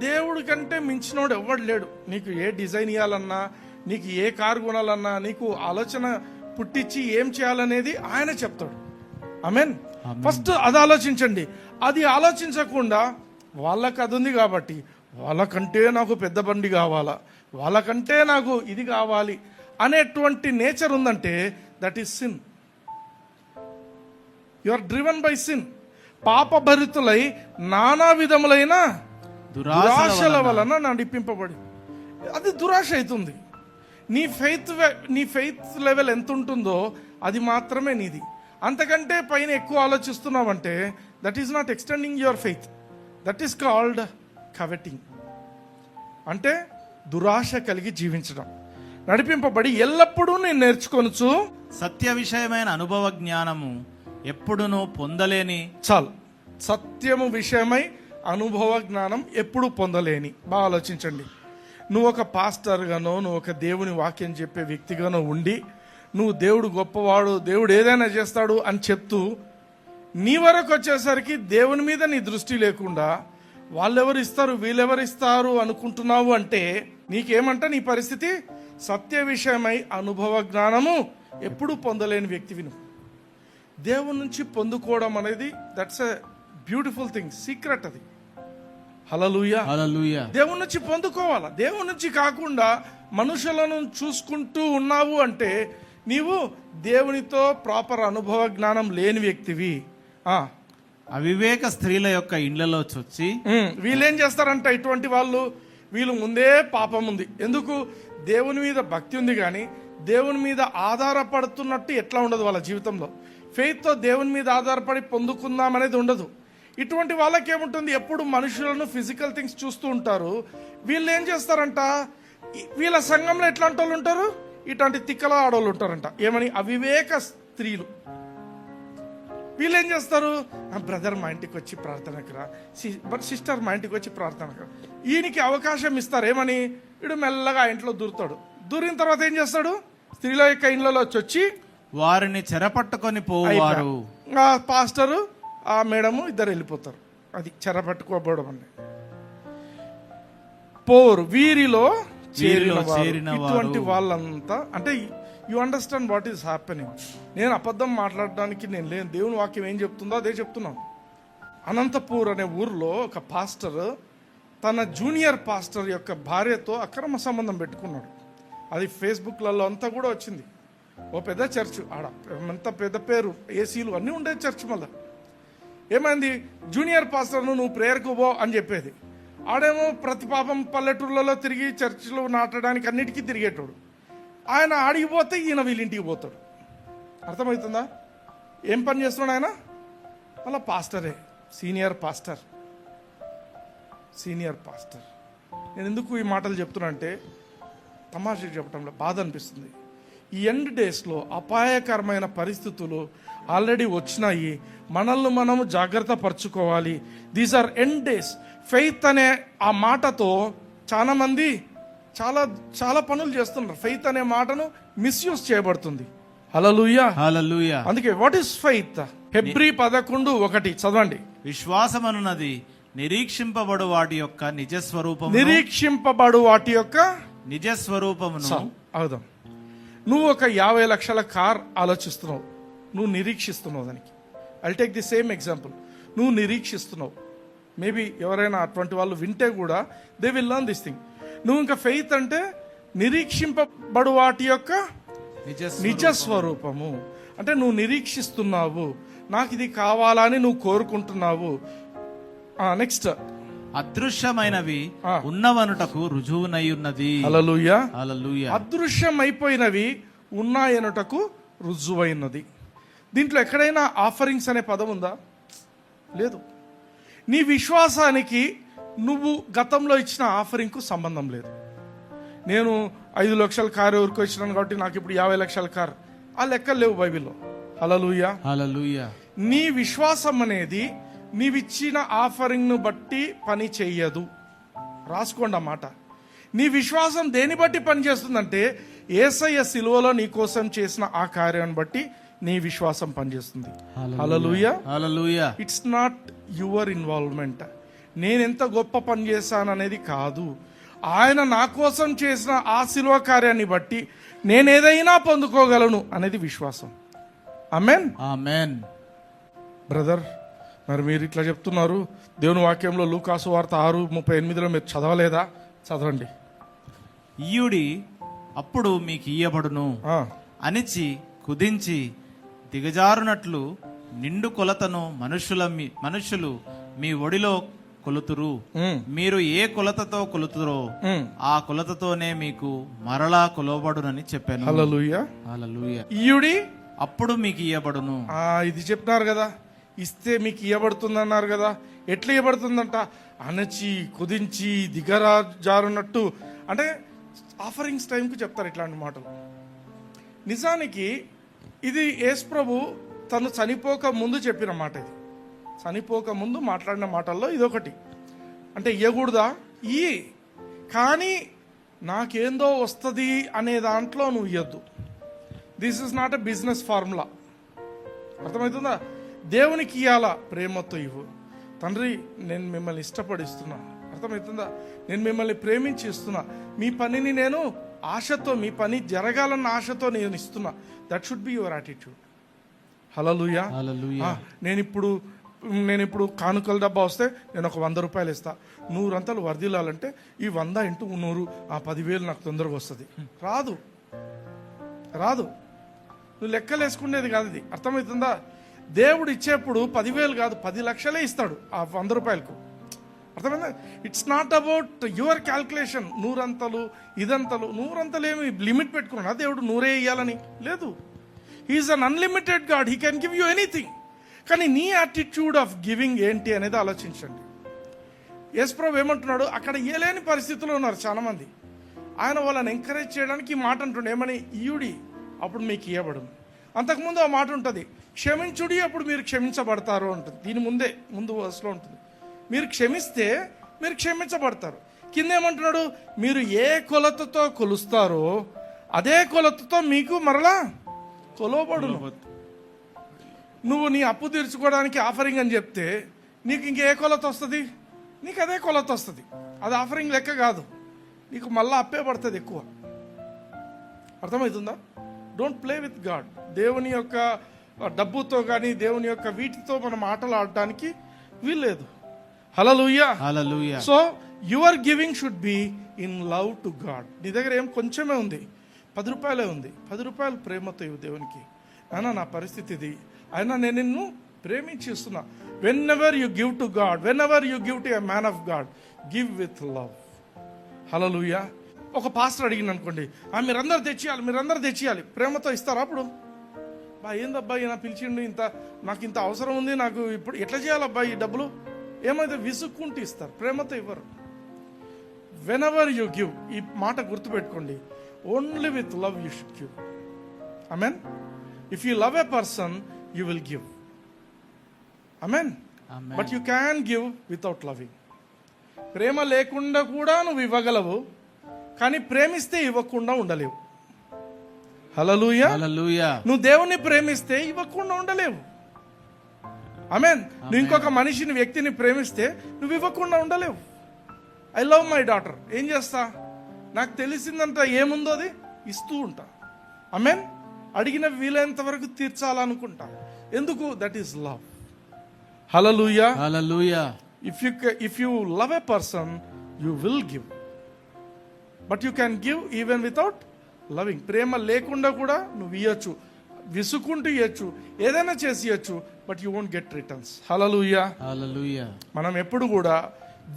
దేవుడి కంటే మించినోడు ఎవడు లేడు. నీకు ఏ డిజైన్ ఇవ్వాలన్నా, నీకు ఏ కారు కొనాలన్నా, నీకు ఆలోచన పుట్టించి ఏం చేయాలనేది ఆయన చెప్తాడు. ఆమేన్. ఫస్ట్ అది ఆలోచించండి. అది ఆలోచించకుండా వాళ్ళకి అది ఉంది కాబట్టి వాళ్ళకంటే నాకు పెద్ద బండి కావాలా, వాళ్ళకంటే నాకు ఇది కావాలి అనేటువంటి నేచర్ ఉందంటే that is sin. You are driven by sin. పాపభరితులై నానా విధములైన దురాశల వలన నడిపింపబడి, అది దురాశ అవుతుంది. నీ ఫెయిత్ లెవెల్ ఎంత ఉంటుందో అది మాత్రమే నీది. అంతకంటే పైన ఎక్కువ ఆలోచిస్తున్నావంటే that is not extending your faith. That is called coveting. అంటే దురాశ కలిగి జీవించడం. నడిపింపబడి ఎల్లప్పుడూ నేను నేర్చుకొనుచు సత్య విషయమైన అనుభవ జ్ఞానము ఎప్పుడునూ పొందలేని. చాలు. సత్యము విషయమై అనుభవ జ్ఞానం ఎప్పుడు పొందలేని. బాగా ఆలోచించండి. నువ్వు ఒక పాస్టర్గానో, నువ్వు ఒక దేవుని వాక్యం చెప్పే వ్యక్తిగానో ఉండి నువ్వు దేవుడు గొప్పవాడు, దేవుడు ఏదైనా చేస్తాడు అని చెప్తూ నీ వరకు వచ్చేసరికి దేవుని మీద నీ దృష్టి లేకుండా వాళ్ళెవరు ఇస్తారు వీళ్ళెవరు ఇస్తారు అనుకుంటున్నావు అంటే నీకేమంట నీ పరిస్థితి సత్య విషయమై అనుభవ జ్ఞానము ఎప్పుడూ పొందలేని వ్యక్తివి నువ్వు. దేవుని నుంచి పొందుకోవడం అనేది that's a beautiful thing, secret అది. హల్లెలూయా. హల్లెలూయా. దేవుని నుంచి పొందుకోవాలా. దేవుని నుంచి కాకుండా మనుషులను చూసుకుంటూ ఉన్నావు అంటే నీవు దేవునితో ప్రాపర్ అనుభవ జ్ఞానం లేని వ్యక్తివి. అవివేక స్త్రీల యొక్క ఇండ్లలో చొచ్చి వీళ్ళేం చేస్తారంట, ఇటువంటి వాళ్ళు వీళ్ళు ముందే పాపం ఉంది. ఎందుకు? దేవుని మీద భక్తి ఉంది కానీ దేవుని మీద ఆధారపడుతున్నట్టు ఎట్లా ఉండదు వాళ్ళ జీవితంలో. ఫెయిత్తో దేవుని మీద ఆధారపడి పొందుకుందాం అనేది ఉండదు. ఇటువంటి వాళ్ళకి ఏముంటుంది, ఎప్పుడు మనుషులను ఫిజికల్ థింగ్స్ చూస్తూ ఉంటారు. వీళ్ళు ఏం చేస్తారంట, వీళ్ళ సంఘంలో ఎట్లాంటి వాళ్ళు ఉంటారు, ఇట్లాంటి తిక్కల ఆడవాళ్ళు ఉంటారంట. ఏమని? అవివేక స్త్రీలు. వీళ్ళు ఏం చేస్తారు, బ్రదర్ మా ఇంటికి వచ్చి ప్రార్థనకు రా, సిస్టర్ మా ఇంటికి వచ్చి ప్రార్థనకు రా. ఈయనకి అవకాశం ఇస్తారు. ఏమని? వీడు మెల్లగా ఆ ఇంట్లో దూరుతాడు. దూరిన తర్వాత ఏం చేస్తాడు, స్త్రీల యొక్క ఇండ్లలో వచ్చి వారిని చెరపట్టుకొని పోవారు. ఆ పాస్టరు ఆ మేడము ఇద్దరు వెళ్ళిపోతారు. అది చెరపట్టుకోబోవడం అంటే పోరు. వీరిలో చేరిన ఇటువంటి వాళ్ళంతా అంటే you understand what is happening. నేను అబద్ధం మాట్లాడడానికి నేను లేను. దేవుని వాక్యం ఏం చెప్తుందో అదే చెప్తున్నాను. అనంతపూర్ అనే ఊర్లో ఒక పాస్టర్ తన జూనియర్ పాస్టర్ యొక్క భార్యతో అక్రమ సంబంధం పెట్టుకున్నాడు. అది ఫేస్బుక్లలో అంతా కూడా వచ్చింది. ఓ పెద్ద చర్చ్, ఆడ ఎంత పెద్ద పేరు, ఏసీలు అన్నీ ఉండే చర్చ్. మళ్ళా ఏమైంది, జూనియర్ పాస్టర్ను నువ్వు ప్రేయర్కు పో అని చెప్పేది. ఆడేమో ప్రతి పాపం పల్లెటూర్లలో తిరిగి చర్చిలో నాటడానికి అన్నిటికీ తిరిగేటోడు. ఆయన ఆడికి పోతే ఈయన వీళ్ళింటికి పోతాడు. అర్థమవుతుందా? ఏం పని చేస్తున్నాడు ఆయన? మళ్ళీ పాస్టరే, సీనియర్ పాస్టర్. నేను ఎందుకు ఈ మాటలు చెప్తున్నా అంటే తమాషా చెప్పడంలో బాధ అనిపిస్తుంది. ఈ ఎండ్ డేస్లో అపాయకరమైన పరిస్థితులు ఆల్రెడీ వచ్చినాయి. మనల్ని మనము జాగ్రత్త పరచుకోవాలి. These are end days. Faith అనే ఆ మాటతో చాలా మంది చాలా చాలా పనులు చేస్తున్నారు. ఫెయిత్ అనే మాటను మిస్యూజ్ చేయబడుతుంది. హల్లెలూయా. హల్లెలూయా. అందుకే వాట్ ఈస్ ఫెయిత్? హెబ్రీ 11:1 చదవండి. విశ్వాసమనున్నది నిరీక్షింపబడు వాటి యొక్క నిజస్వరూపమును అవుదాం. నువ్వు ఒక 50 లక్షల కార్ ఆలోచిస్తున్నావు, నువ్వు నిరీక్షిస్తున్నావు దానికి. I'll take the same example. నువ్వు నిరీక్షిస్తున్నావు. మేబీ ఎవరైనా అటువంటి వాళ్ళు వింటే కూడా they will learn this thing. నువ్వు ఇంకా ఫెయిత్ అంటే నిరీక్షింపబడు వాటి యొక్క నిజస్వరూపము. అంటే నువ్వు నిరీక్షిస్తున్నావు, నాకు ఇది కావాలని నువ్వు కోరుకుంటున్నావు. నెక్స్ట్, అదృశ్యమైనవి ఉన్నవనుటకు రుజువునై ఉన్నది. హల్లెలూయా. హల్లెలూయా. అదృశ్యమైపోయినవి ఉన్నాయనుటకు రుజువైనది. దీంట్లో ఎక్కడైనా ఆఫరింగ్స్ అనే పదం ఉందా? లేదు. నీ విశ్వాసానికి నువ్వు గతంలో ఇచ్చిన ఆఫరింగ్కు సంబంధం లేదు. నేను 5 లక్షల కారు ఎవరికి వచ్చినాను కాబట్టి నాకు ఇప్పుడు 50 లక్షల కారు, ఆ లెక్కలు లేవు బైబిల్లో. హల్లెలూయా. హల్లెలూయా. నీ విశ్వాసం అనేది నీవిచ్చిన ఆఫరింగ్ను బట్టి పని చెయ్యదు. రాసుకోండి ఆ మాట. నీ విశ్వాసం దేని బట్టి పనిచేస్తుందంటే యేసయ్య సిలువలో నీ కోసం చేసిన ఆ కార్యాన్ని బట్టి నీ విశ్వాసం పనిచేస్తుంది. Hallelujah. Hallelujah. It's not your involvement. నేనెంత గొప్ప పని చేశాను అనేది కాదు. ఆయన నా కోసం చేసిన ఆ సిలువ కార్యాన్ని బట్టి నేనేదైనా పొందుకోగలను అనేది విశ్వాసం. ఆమేన్. ఆమేన్. బ్రదర్, మరి మీరు ఇట్లా చెప్తున్నారు, దేవుని వాక్యంలో లూకాసు వార్త 6:38 మీరు చదవలేదా? చదవండి. ఈయుడి అప్పుడు మీకు ఇయ్యబడును, అనిచి కుదించి దిగజారునట్లు నిండు కొలతను మనుషులు మీ ఒడిలో కొలుతురు. మీరు ఏ కొలతతో కొలుతురో ఆ కొలతతోనే మీకు మరలా కొలవబడునని చెప్పాను. హల్లెలూయా. హల్లెలూయా. ఈయుడి అప్పుడు మీకు ఇయ్యబడును. ఇది చెప్తున్నారు కదా, ఇస్తే మీకు ఇవ్వబడుతుంది అన్నారు కదా. ఎట్లా ఇవ్వబడుతుందంట? అణచి కుదించి దిగరాజారున్నట్టు. అంటే ఆఫరింగ్స్ టైంకి చెప్తారు ఇట్లాంటి మాటలు. నిజానికి ఇది యేసు ప్రభు తను చనిపోక ముందు చెప్పిన మాట. ఇది చనిపోక ముందు మాట్లాడిన మాటల్లో ఇదొకటి. అంటే ఇయ్యకూడదా? కానీ నాకేందో వస్తుంది అనే దాంట్లో నువ్వు ఇయ్యద్దు. This is not a business formula. అర్థమవుతుందా? దేవునికి ఇయ్యాలా, ప్రేమతో ఇవ్వు. తండ్రి నేను మిమ్మల్ని ఇష్టపడిస్తున్నా, అర్థమవుతుందా? నేను మిమ్మల్ని ప్రేమించి ఇస్తున్నా, మీ పనిని నేను ఆశతో, మీ పని జరగాలన్న ఆశతో నేను ఇస్తున్నా. That should be your attitude. Hallelujah. Hallelujah. నేను ఇప్పుడు కానుకల డబ్బా వస్తే నేను ఒక 100 రూపాయలు ఇస్తా, 100 అంతలు వర్దిల్లాలంటే ఈ 100 × 100 ఆ 10,000 నాకు తొందరగా వస్తుంది. రాదు. నువ్వు లెక్కలు వేసుకునేది కాదు ఇది, అర్థమవుతుందా? దేవుడు ఇచ్చేప్పుడు 10,000 కాదు, 10 లక్షలే ఇస్తాడు ఆ 100 రూపాయలకు. అర్థమైందా? It's not about your calculation. 100 అంతలు ఇదంతలు 100 అంతలు ఏమి లిమిట్ పెట్టుకున్నా దేవుడు 100 ఇయ్యాలని లేదు. He is un unlimited God, he can give you anything. కానీ నీ యాటిట్యూడ్ ఆఫ్ గివింగ్ ఏంటి అనేది ఆలోచించండి. యేసు ప్రభు ఏమంటున్నాడు, అక్కడ ఇయ్యలేని పరిస్థితుల్లో ఉన్నారు చాలా మంది. ఆయన వాళ్ళని ఎంకరేజ్ చేయడానికి ఈ మాట అంటుండే, ఏమని? ఇయ్యుడి అప్పుడు మీకు ఇవ్వబడును. అంతకుముందు ఆ మాట ఉంటుంది, క్షమించుడి అప్పుడు మీరు క్షమించబడతారు ఉంటుంది. దీని ముందు వర్స్లో ఉంటుంది, మీరు క్షమిస్తే మీరు క్షమించబడతారు. కింద ఏమంటున్నాడు, మీరు ఏ కొలతతో కొలుస్తారో అదే కొలతతో మీకు మరలా కొలవబడును. నువ్వు నీ అప్పు తీర్చుకోవడానికి ఆఫరింగ్ అని చెప్తే నీకు ఇంకే కొలత వస్తుంది? నీకు అదే కొలత వస్తుంది. అది ఆఫరింగ్ లెక్క కాదు, నీకు మళ్ళీ అప్పే పడుతుంది ఎక్కువ. అర్థమవుతుందా? Don't play with God. దేవుని యొక్క డబ్బుతో కానీ దేవుని యొక్క వీటితో మనం ఆటలు ఆడడానికి వీల్లేదు. Hallelujah. Hallelujah. So your giving should be in love to God. నీ దగ్గర ఏం కొంచెమే ఉంది, 10 రూపాయలే ఉంది, 10 రూపాయలు ప్రేమతో ఇవ్వు దేవునికి. అయినా నా పరిస్థితి ఇది, అయినా నేను నిన్ను ప్రేమించిస్తున్నా. Whenever you give to God, whenever you give to a man of God, give with love. Hallelujah. ఒక పాస్టర్ అడిగింది అనుకోండి, మీరందరూ తెచ్చియాలి, ప్రేమతో ఇస్తారా? అప్పుడు ఏందబ్బా ఈయన పిలిచిండు, నాకు ఇంత అవసరం ఉంది, నాకు ఇప్పుడు ఎట్లా చేయాలబ్బా ఈ డబ్బులు? ఏమైతే విసుక్కుంటూ ఇస్తారు, ప్రేమతో ఇవ్వరు. వెన్ ఎవర్ యు గివ్, ఈ మాట గుర్తుపెట్టుకోండి, only with love you should give. Amen. If you love a person you will give. Amen. But you can give without loving. ప్రేమ లేకుండా కూడా నువ్వు ఇవ్వగలవు, కానీ ప్రేమిస్తే ఇవ్వకుండా ఉండలేవు. హల్లెలూయా. హల్లెలూయా. నువ్వు దేవుణ్ణి ప్రేమిస్తే ఇవ్వకుండా ఉండలేవు. ఆమేన్. నువ్వు ఇంకొక మనిషిని, వ్యక్తిని ప్రేమిస్తే నువ్వు ఇవ్వకుండా ఉండలేవు. ఐ లవ్ మై డాటర్, ఏం చేస్తా? నాకు తెలిసిందంట ఏముందో అది ఇస్తూ ఉంటా. ఆమేన్. అడిగిన వీలైనంత వరకు తీర్చాలనుకుంటా. ఎందుకు? That is love. Hallelujah. Hallelujah. If you love a person, you will give. But you can give even without loving. ప్రేమ లేకుండా కూడా నువ్వు ఇవ్వచ్చు, విసుకుంటూ ఇవ్వచ్చు, ఏదైనా చేసి ఇవ్వచ్చు, but you won't get returns. Hallelujah. Hallelujah. మనం ఎప్పుడు కూడా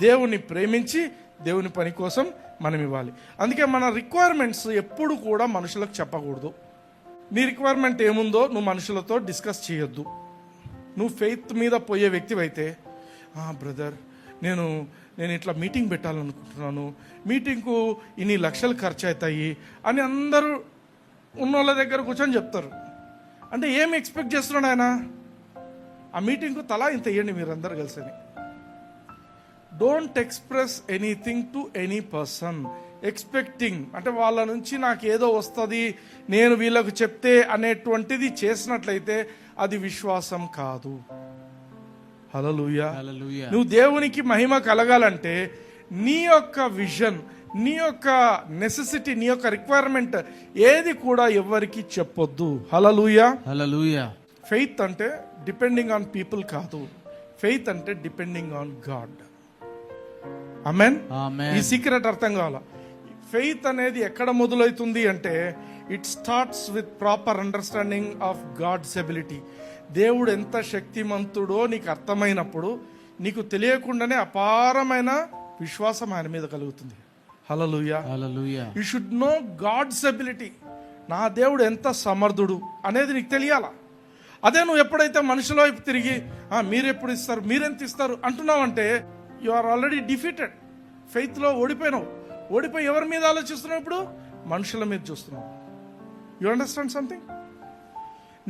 దేవుని ప్రేమించి దేవుని పని కోసం మనం ఇవ్వాలి. అందుకే మన రిక్వైర్మెంట్స్ ఎప్పుడు కూడా మనుషులకు చెప్పకూడదు. నీ రిక్వైర్మెంట్ ఏముందో నువ్వు మనుషులతో డిస్కస్ చేయొద్దు. నువ్వు ఫెయిత్ మీద పోయే వ్యక్తివైతే, బ్రదర్ నేను ఇట్లా మీటింగ్ పెట్టాలనుకుంటున్నాను, మీటింగ్కు ఇన్ని లక్షలు ఖర్చు అవుతాయి అని అందరూ ఉన్నోళ్ళ దగ్గర కూర్చొని చెప్తారు. అంటే ఏమి ఎక్స్పెక్ట్ చేస్తున్నాడు ఆయన? ఆ మీటింగ్కు తలా ఇంత ఇవ్వండి మీరందరూ కలిసి. Don't express anything to any person expecting, అంటే వాళ్ళ నుంచి నాకు ఏదో వస్తుంది, నేను వీళ్ళకు చెప్తే అనేటువంటిది చేసినట్లయితే అది విశ్వాసం కాదు. హల్లెలూయా. హల్లెలూయా. నువ్వు దేవునికి మహిమ కలగాలంటే నీ యొక్క విజన్, నీ యొక్క నెసెసిటీ, నీ యొక్క రిక్వైర్మెంట్ ఏది కూడా ఎవరికి చెప్పొద్దు. హల్లెలూయా. హల్లెలూయా. ఫెయిత్ అంటే డిపెండింగ్ ఆన్ పీపుల్ కాదు, ఫెయిత్ అంటే డిపెండింగ్ ఆన్ గాడ్. ఆమేన్. ఆమేన్. ఈ సీక్రెట్ అర్థం కావాలా? ఫెయిత్ అనేది ఎక్కడ మొదలవుతుంది అంటే it starts with proper understanding of God's ability. దేవుడు ఎంత శక్తిమంతుడో నీకు అర్థమైనప్పుడు నీకు తెలియకుండానే అపారమైన విశ్వాసం ఆయన మీద కలుగుతుంది. Hallelujah. Hallelujah. You should know God's ability. నా దేవుడు ఎంత సమర్థుడు అనేది నీకు తెలియాలా? అదే నువ్వు ఎప్పుడైతే మనుషుల వైపు తిరిగి మీరు ఎప్పుడు ఇస్తారు, మీరెంత ఇస్తారు అంటున్నావంటే యు ఆర్ ఆల్రెడీ డిఫీటెడ్. ఫెయిత్లో ఓడిపోయినావు. ఓడిపోయి ఎవరి మీద ఆలోచిస్తున్నావు? ఇప్పుడు మనుషుల మీద చూస్తున్నావు. You understand something?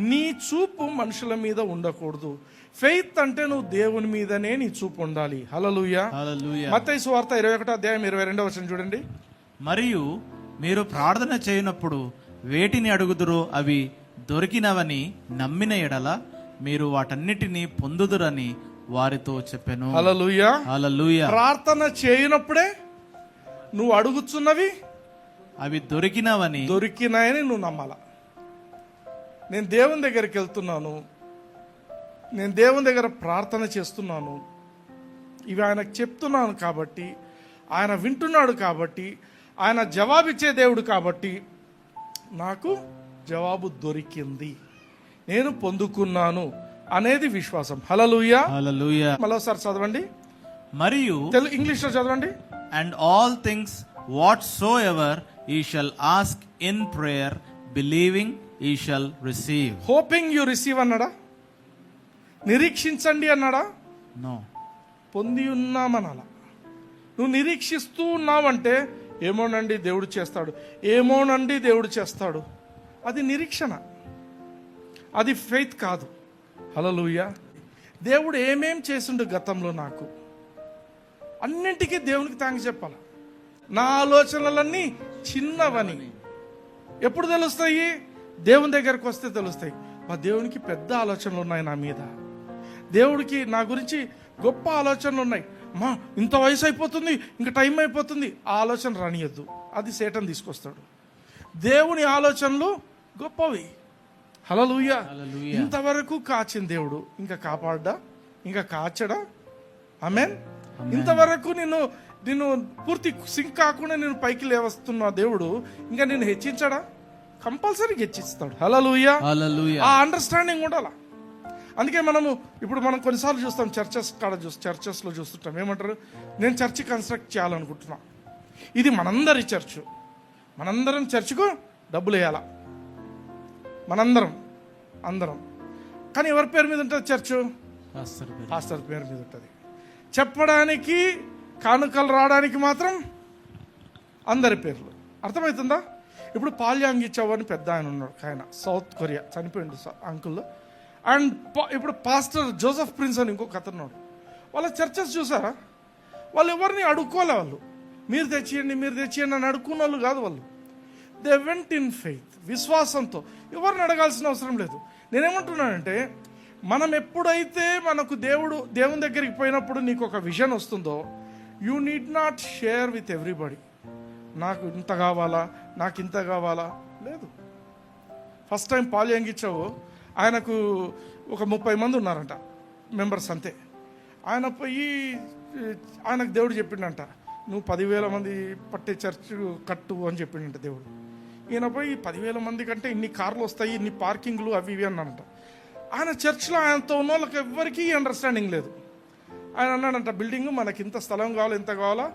నీ చూపు మనుషుల మీద ఉండకూడదు. ఫెయిత్ అంటే నువ్వు దేవుని మీదనే నీ చూపు ఉండాలి. హల్లెలూయా. హల్లెలూయా. మత్తయి సువార్త 21:22 చూడండి. మరియు మీరు ప్రార్థన చేయనప్పుడు వేటిని అడుగుదురో అవి దొరికినవని నమ్మిన ఎడల మీరు వాటన్నిటినీ పొందుదురని వారితో చెప్పెను. హల్లెలూయా. హల్లెలూయా. ప్రార్థన చేయనప్పుడే నువ్వు అడుగుతున్నవి అవి దొరికినాయని నువ్వు నమ్మాల. నేను దేవుని దగ్గరికి వెళ్తున్నాను, నేను దేవుని దగ్గర ప్రార్థన చేస్తున్నాను, ఇవి ఆయనకు చెప్తున్నాను కాబట్టి, ఆయన వింటున్నాడు కాబట్టి, ఆయన జవాబిచ్చే దేవుడు కాబట్టి నాకు జవాబు దొరికింది, నేను పొందుకున్నాను అనేది విశ్వాసం. హల్లెలూయా. హల్లెలూయా. మరోసారి చదవండి, మరియు ఇంగ్లీష్లో చదవండి. and all things whatsoever ye shall ask in prayer believing ye shall receive. Hoping you receive అన్నాడా? నిరీక్షించండి అన్నాడా? No. పొంది ఉన్నామనాల. నువ్వు నిరీక్షిస్తూ ఉన్నావంటే ఏమోనండి దేవుడు చేస్తాడు, ఏమోనండి దేవుడు చేస్తాడు, అది నిరీక్షణ, అది ఫెయిత్ కాదు. హల్లెలూయా. దేవుడు ఏమేం చేసిండు గతంలో నాకు, అన్నింటికీ దేవునికి థాంక్స్ చెప్పాలి. నా ఆలోచనలన్నీ చిన్నవని ఎప్పుడు తెలుస్తాయి? దేవుని దగ్గరకు వస్తే తెలుస్తాయి. మా దేవునికి పెద్ద ఆలోచనలు ఉన్నాయి నా మీద, దేవుడికి నా గురించి గొప్ప ఆలోచనలు ఉన్నాయి. మా ఇంత వయసు అయిపోతుంది, ఇంకా టైం అయిపోతుంది, ఆ ఆలోచన రానియద్దు, అది సేటన్ తీసుకొస్తాడు. దేవుని ఆలోచనలు గొప్పవి. హల్లెలూయా. హల్లెలూయా. ఇంతవరకు కాచిన దేవుడు ఇంకా కాపాడ్డా, ఇంకా కాచడా? ఆమేన్. ఇంతవరకు నిన్ను పూర్తి సింక్ కాకుండా నేను పైకి లేవస్తున్న దేవుడు ఇంకా నిన్ను హెచ్చించడా? కంపల్సరీగా హెచ్చిస్తాడు. హల్లెలూయా. హల్లెలూయా. ఆ అండర్స్టాండింగ్ ఉండాలా. అందుకే మనం కొన్నిసార్లు చూస్తాం, చర్చెస్లో చూస్తుంటాం, ఏమంటారు, నేను చర్చి కన్స్ట్రక్ట్ చేయాలనుకుంటున్నా, ఇది మనందరి చర్చ్, మనందరం చర్చ్కు డబ్బులు వేయాలా, అందరం. కానీ ఎవరి పేరు మీద ఉంటుంది చర్చ్? పాస్టర్ పేరు మీద ఉంటుంది. చెప్పడానికి, కానుకలు రావడానికి మాత్రం అందరి పేర్లు. అర్థమవుతుందా? ఇప్పుడు పాల్యాంగి చౌ అని పెద్ద ఆయన ఉన్నాడు, ఆయన సౌత్ కొరియా, చనిపోయింది అంకుల్. అండ్ ఇప్పుడు పాస్టర్ జోసెఫ్ ప్రిన్స్ అని ఇంకొక అతను ఉన్నాడు. వాళ్ళ చర్చెస్ చూసారా? వాళ్ళు ఎవరిని అడుక్కోలే, వాళ్ళు మీరు తెచ్చియండి అని అడుక్కున్న వాళ్ళు కాదు వాళ్ళు. దే వెంట్ ఇన్ ఫెయిత్, విశ్వాసంతో. ఎవరిని అడగాల్సిన అవసరం లేదు. నేనేమంటున్నానంటే, మనం ఎప్పుడైతే మనకు దేవుని దగ్గరికి పోయినప్పుడు నీకు ఒక విజన్ వస్తుందో, you need not share with everybody. నాకు ఇంత కావాలా, నాకు ఇంత కావాలా, లేదు. ఫస్ట్ టైం పాలు యంగిచ్చావు, ఆయనకు ఒక 30 మంది ఉన్నారంట మెంబర్స్ అంతే. ఆయనకు దేవుడు చెప్పిండంట, నువ్వు 10,000 మంది పట్టే చర్చ్ కట్టు అని చెప్పిండంట దేవుడు. ఈయన పోయి 10,000 మంది కంటే ఇన్ని కార్లు వస్తాయి, ఇన్ని పార్కింగ్లు అవి ఇవి అన్నాడంట. ఆయన చర్చ్లో ఆయనతో ఉన్న వాళ్ళకి ఎవ్వరికీ అండర్స్టాండింగ్ లేదు. ఆయన అన్నాడంట, బిల్డింగ్ మనకి ఇంత స్థలం కావాలా, ఇంత కావాలా,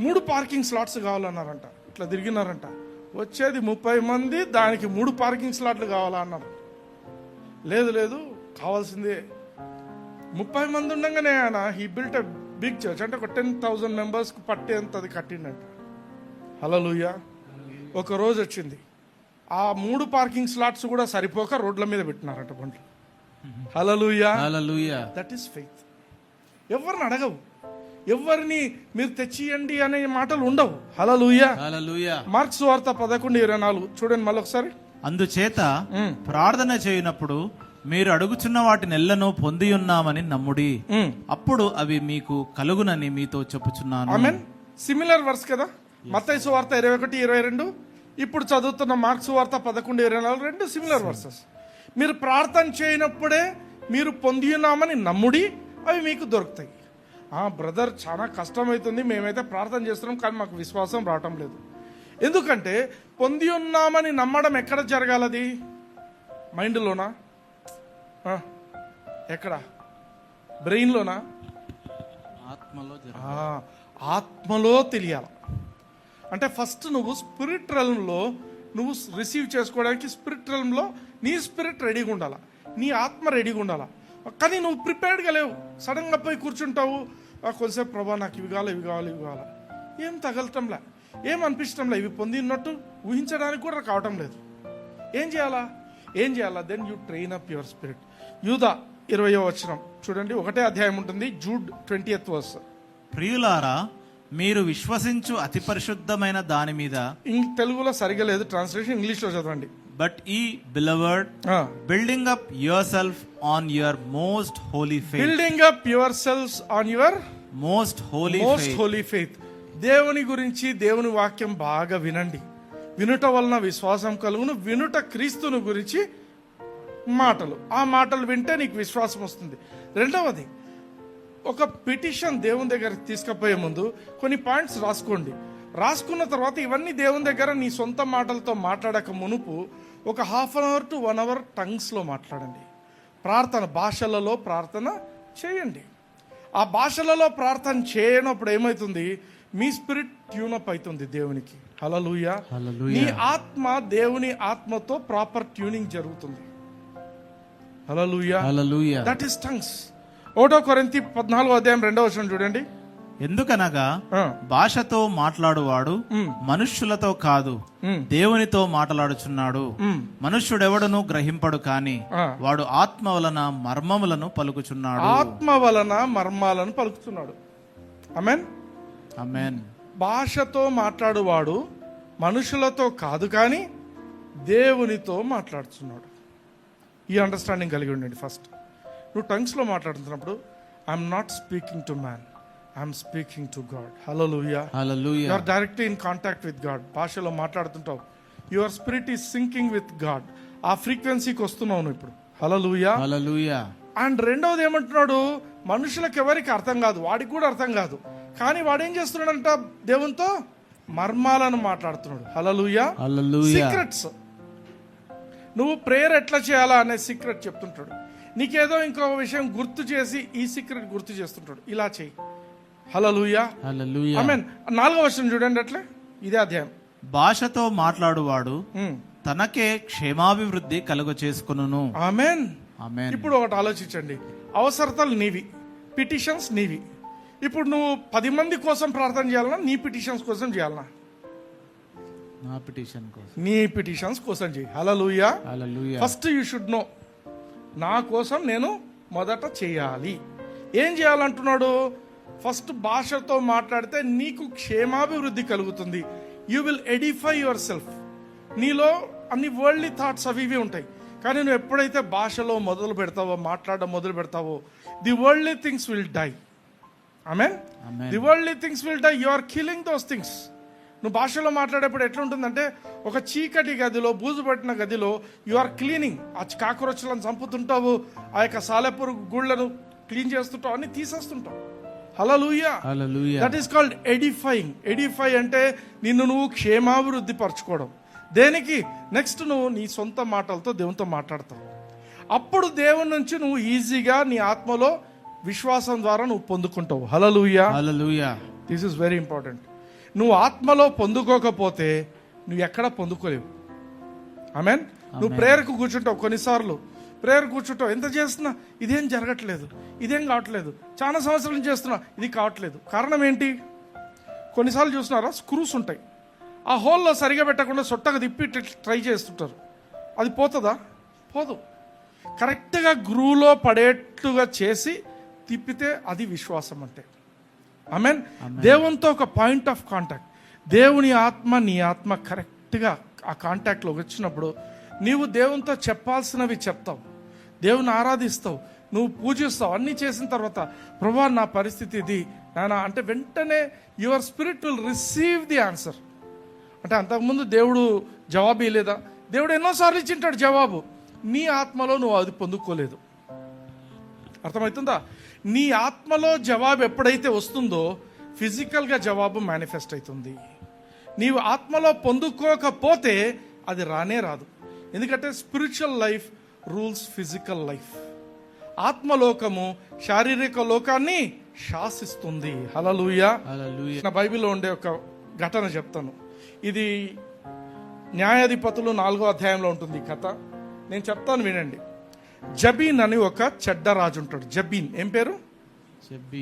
3 పార్కింగ్ స్లాట్స్ కావాలన్నారంట. ఇట్లా తిరిగినారంట, వచ్చేది 30 మంది, దానికి 3 పార్కింగ్ స్లాట్లు కావాలా అన్నారు. లేదు కావాల్సిందే. 30 మంది ఉండగానే ఆయన he built a big church, అంటే ఒక 10,000 మెంబర్స్కి పట్టేంతది కట్టిండంట. హల్లెలూయా. ఒక రోజు వచ్చింది, ఆ 3 పార్కింగ్ స్లాట్స్ కూడా సరిపోక రోడ్ల మీద పెట్టినారంట బండ్లు. Hallelujah. Hallelujah. That is faith. ఎవరిని అడగవు, ఎవరిని మీరు తెచ్చియండి అనే మాటలు ఉండవు. హల్లెలూయా. హల్లెలూయా. మార్క్స్ సువార్త 11:24 చూడండి మళ్ళీ ఒకసారి. అందుచేత ప్రార్థన చేయనప్పుడు మీరు అడుగుచున్న వాటిని ఎల్లను పొంది ఉన్నామని నమ్ముడి, అప్పుడు అవి మీకు కలుగునని మీతో చెప్పుచున్నాను. ఆమేన్. సిమిలర్ వర్స్ కదా, మత్తయి సువార్త 21:22, ఇప్పుడు చదువుతున్న మార్క్స్ సువార్త 11:24, 2 సిమిలర్ వర్సెస్. మీరు ప్రార్థన చేయనప్పుడే మీరు పొంది ఉన్నామని నమ్ముడి, అవి మీకు దొరుకుతాయి. బ్రదర్ చాలా కష్టమవుతుంది, మేమైతే ప్రార్థన చేస్తున్నాం కానీ మాకు విశ్వాసం రావటం లేదు. ఎందుకంటే పొంది ఉన్నామని నమ్మడం ఎక్కడ జరగాలది? మైండ్లోనా? ఎక్కడ? బ్రెయిన్లోనా? ఆత్మలో తెలియాలి. అంటే ఫస్ట్ నువ్వు స్పిరిట్ రెల్మ్లో నువ్వు రిసీవ్ చేసుకోవడానికి స్పిరిట్ రెల్మ్లో నీ స్పిరిట్ రెడీగా ఉండాలా, నీ ఆత్మ రెడీగా ఉండాలా. కానీ నువ్వు ప్రిపేర్డ్గా లేవు, సడన్గా పోయి కూర్చుంటావు, కొంతసేపు ప్రభా నాకు ఇవి కావాలి, ఏం తగలటంలే, ఏం అనిపించడంలే, ఇవి పొందినట్టు ఊహించడానికి కూడా కావటం లేదు. ఏం చేయాలా? Then you train up your spirit. యూదా 20వ వచనం చూడండి, 1వ అధ్యాయం ఉంటుంది, జూడ్ 20th వర్స్. ప్రియులారా, మీరు విశ్వసించు అతి పరిశుద్ధమైన దాని మీద, తెలుగులో సరిగా లేదు ట్రాన్స్లేషన్, ఇంగ్లీష్లో చదవండి. But ye, beloved, ఆ, building up yourself on your most holy faith. Building up yourselves on your Most holy most faith. Holy faith. దేవుని గురించి దేవుని వాక్యం బాగా వినండి. వినుట వలన విశ్వాసం కలుగును. వినుట క్రీస్తుని గురించి మాటలు. ఆ మాటలు వింటే నీకు విశ్వాసం వస్తుంది. రెండవది, ఒక పిటిషన్ దేవుని దగ్గర తీసుకుపోయే ముందు కొన్ని పాయింట్స్ రాసుకోండి. రాసుకున్న తర్వాత ఇవన్నీ దేవుని దగ్గర నీ సొంత మాటలతో మాట్లాడక మునుపు ఒక 1/2 hour to 1 hour టంగ్స్లో మాట్లాడండి. ప్రార్థన, భాషలలో ప్రార్థన చేయండి. ఆ భాషలలో ప్రార్థన చేయనప్పుడు ఏమవుతుంది, మీ స్పిరిట్ ట్యూనప్ అవుతుంది దేవునికి. హల్లెలూయా. Hallelujah. నీ ఆత్మ దేవుని ఆత్మతో ప్రాపర్ ట్యూనింగ్ జరుగుతుంది. హల్లెలూయా. Hallelujah. That is tongues. 1 కొరింథీ 14:2 చూడండి. ఎందుకనగా ఆ, భాషతో మాట్లాడువాడు మనుష్యులతో కాదు, దేవునితో మాట్లాడుచున్నాడు. మనుష్యుడెవడును గ్రహింపడు కాని ఆ. వాడు ఆత్మ వలన మర్మములను పలుకుచున్నాడు. ఆత్మ వలన మర్మాలను పలుకుతున్నాడు. ఆమేన్. ఆమేన్. భాషతో మాట్లాడువాడు మనుషులతో కాదు కానీ దేవునితో మాట్లాడుతున్నాడు. ఈ అండర్స్టాండింగ్ కలిగి ఉండండి. ఫస్ట్, నువ్వు టంగ్స్లో మాట్లాడుతున్నప్పుడు I'm not speaking to man, I'm speaking to God. Hallelujah. Hallelujah. You are directly in contact with God. భాషలో మాట్లాడుతుంటావు, your spirit is syncing with God. ఆ ఫ్రీక్వెన్సీకి వస్తున్నావు నువ్వు ఇప్పుడు. హల్లెలూయా. హల్లెలూయా. అండ్ రెండవది ఏమంటున్నాడు, మనుషులకు ఎవరికి అర్థం కాదు, వాడికి కూడా అర్థం కాదు, కానీ వాడు ఏం చేస్తున్నాడంట, దేవునితో మర్మాలను మాట్లాడుతున్నాడు. హల్లెలూయా. హల్లెలూయా. సీక్రెట్స్. నువ్వు ప్రేయర్ ఎట్లా చేయాలా అనే సీక్రెట్ చెప్తుంటాడు. నీకేదో ఇంకో విషయం గుర్తు చేసి ఈ సీక్రెట్ గుర్తు చేస్తుంటాడు, ఇలా చేయి. హల్లెలూయా. హల్లెలూయా. ఆమేన్. 4వ వచనం చూడండి అట్లే, ఇదే అధ్యాయం. భాషతో మాట్లాడువాడు తనకే క్షేమాభివృద్ధి కలుగ చేసుకొనును. ఆమేన్. ఆమేన్. ఇప్పుడు ఒకటి ఆలోచించండి, అవసరతలు నీవి, పిటిషన్స్ నీవి. ఇప్పుడు నువ్వు 10 మంది కోసం ప్రార్థన చేయాలన్నా, నీ పిటిషన్స్ కోసం చేయాలన్నా? నా పిటిషన్ కోసం. నీ పిటిషన్స్ కోసం చేయి. హల్లెలూయా. హల్లెలూయా. ఫస్ట్ యూ షుడ్ నో, నా కోసం నేను మొదట చేయాలి. ఏం చేయాలంటున్నాడు? ఫస్ట్ భాషతో మాట్లాడితే నీకు క్షేమాభివృద్ధి కలుగుతుంది. You will Edify your self. నీలో అన్ని వరల్డ్లీ థాట్స్ అవి ఇవి ఉంటాయి, కానీ నువ్వు ఎప్పుడైతే భాషలో మొదలు పెడతావో, మాట్లాడడం మొదలు పెడతావో, the worldly things will die. Amen. Amen. The worldly things will die. You are killing those things. నువ్వు భాషలో మాట్లాడేప్పుడు ఎట్లుంటుందంటే, ఒక చీకటి గదిలో, బూజు పట్టిన గదిలో యు ఆర్ క్లీనింగ్. ఆ కాకరొచ్చులను చంపుతుంటావు, ఆ యొక్క సాలెపురుగు గూళ్ళను క్లీన్ చేస్తుంటావు, అన్ని తీసేస్తుంటావు. Hallelujah. Hallelujah. That is called edifying. Edify అంటే నిన్ను నువ్వు క్షేమాభివృద్ధి పరచుకోవడం. దేనికి? నెక్స్ట్ నువ్వు నీ సొంత మాటలతో దేవునితో మాట్లాడతావు. అప్పుడు దేవుని నుంచి నువ్వు ఈజీగా నీ ఆత్మలో విశ్వాసం ద్వారా నువ్వు పొందుకుంటావు. Hallelujah. Hallelujah. This is very important. నువ్వు ఆత్మలో పొందుకోకపోతే నువ్వు ఎక్కడ పొందుకోలేవు. ఆమేన్. నువ్వు ప్రేయర్కు కూర్చుంటావు, కొన్నిసార్లు ప్రేయర్ కూర్చుంటావు, ఎంత చేస్తున్నా ఇదేం జరగట్లేదు, ఇదేం కావట్లేదు, చాలా సంవత్సరాల నుంచి చేస్తున్నా, ఇది కావట్లేదు. కారణం ఏంటి? కొన్నిసార్లు చూస్తున్నారా, స్క్రూస్ ఉంటాయి, ఆ హోల్లో సరిగా పెట్టకుండా సొట్టగా తిప్పి ట్రై చేస్తుంటారు. అది పోతుందా? పోదు. కరెక్ట్గా గ్రూలో పడేట్టుగా చేసి తిప్పితే అది విశ్వాసం అంటే. ఆమేన్. దేవునితో ఒక పాయింట్ ఆఫ్ కాంటాక్ట్. దేవుని ఆత్మ, నీ ఆత్మ కరెక్ట్గా ఆ కాంటాక్ట్లోకి వచ్చినప్పుడు నీవు దేవునితో చెప్పాల్సినవి చెప్తావు, దేవుని ఆరాధిస్తావు, నువ్వు పూజిస్తావు. అన్నీ చేసిన తర్వాత, ప్రభువా నా పరిస్థితి ఇది నానా అంటే, వెంటనే your spirit will receive the answer. అంటే అంతకుముందు దేవుడు జవాబు ఇవ్వలేదా? దేవుడు ఎన్నోసార్లు ఇచ్చింటాడు జవాబు, నీ ఆత్మలో నువ్వు అది పొందుకోలేదు. అర్థమవుతుందా? నీ ఆత్మలో జవాబు ఎప్పుడైతే వస్తుందో ఫిజికల్గా జవాబు మేనిఫెస్ట్ అవుతుంది. నీవు ఆత్మలో పొందుకోకపోతే అది రానే రాదు. ఎందుకంటే spiritual life rules physical life. ఆత్మలోకము శారీరక లోకాన్ని శాసిస్తుంది. హల్లెలూయా. హల్లెలూయా. నా బైబిల్లో ఉండే ఒక ఘటన చెప్తాను. ఇది న్యాయాధిపతులు 4వ అధ్యాయంలో ఉంటుంది ఈ కథ. నేను చెప్తాను, వినండి. జబీన్ అని ఒక చెడ్డ రాజు ఉంటాడు. జబీన్. ఏం పేరు?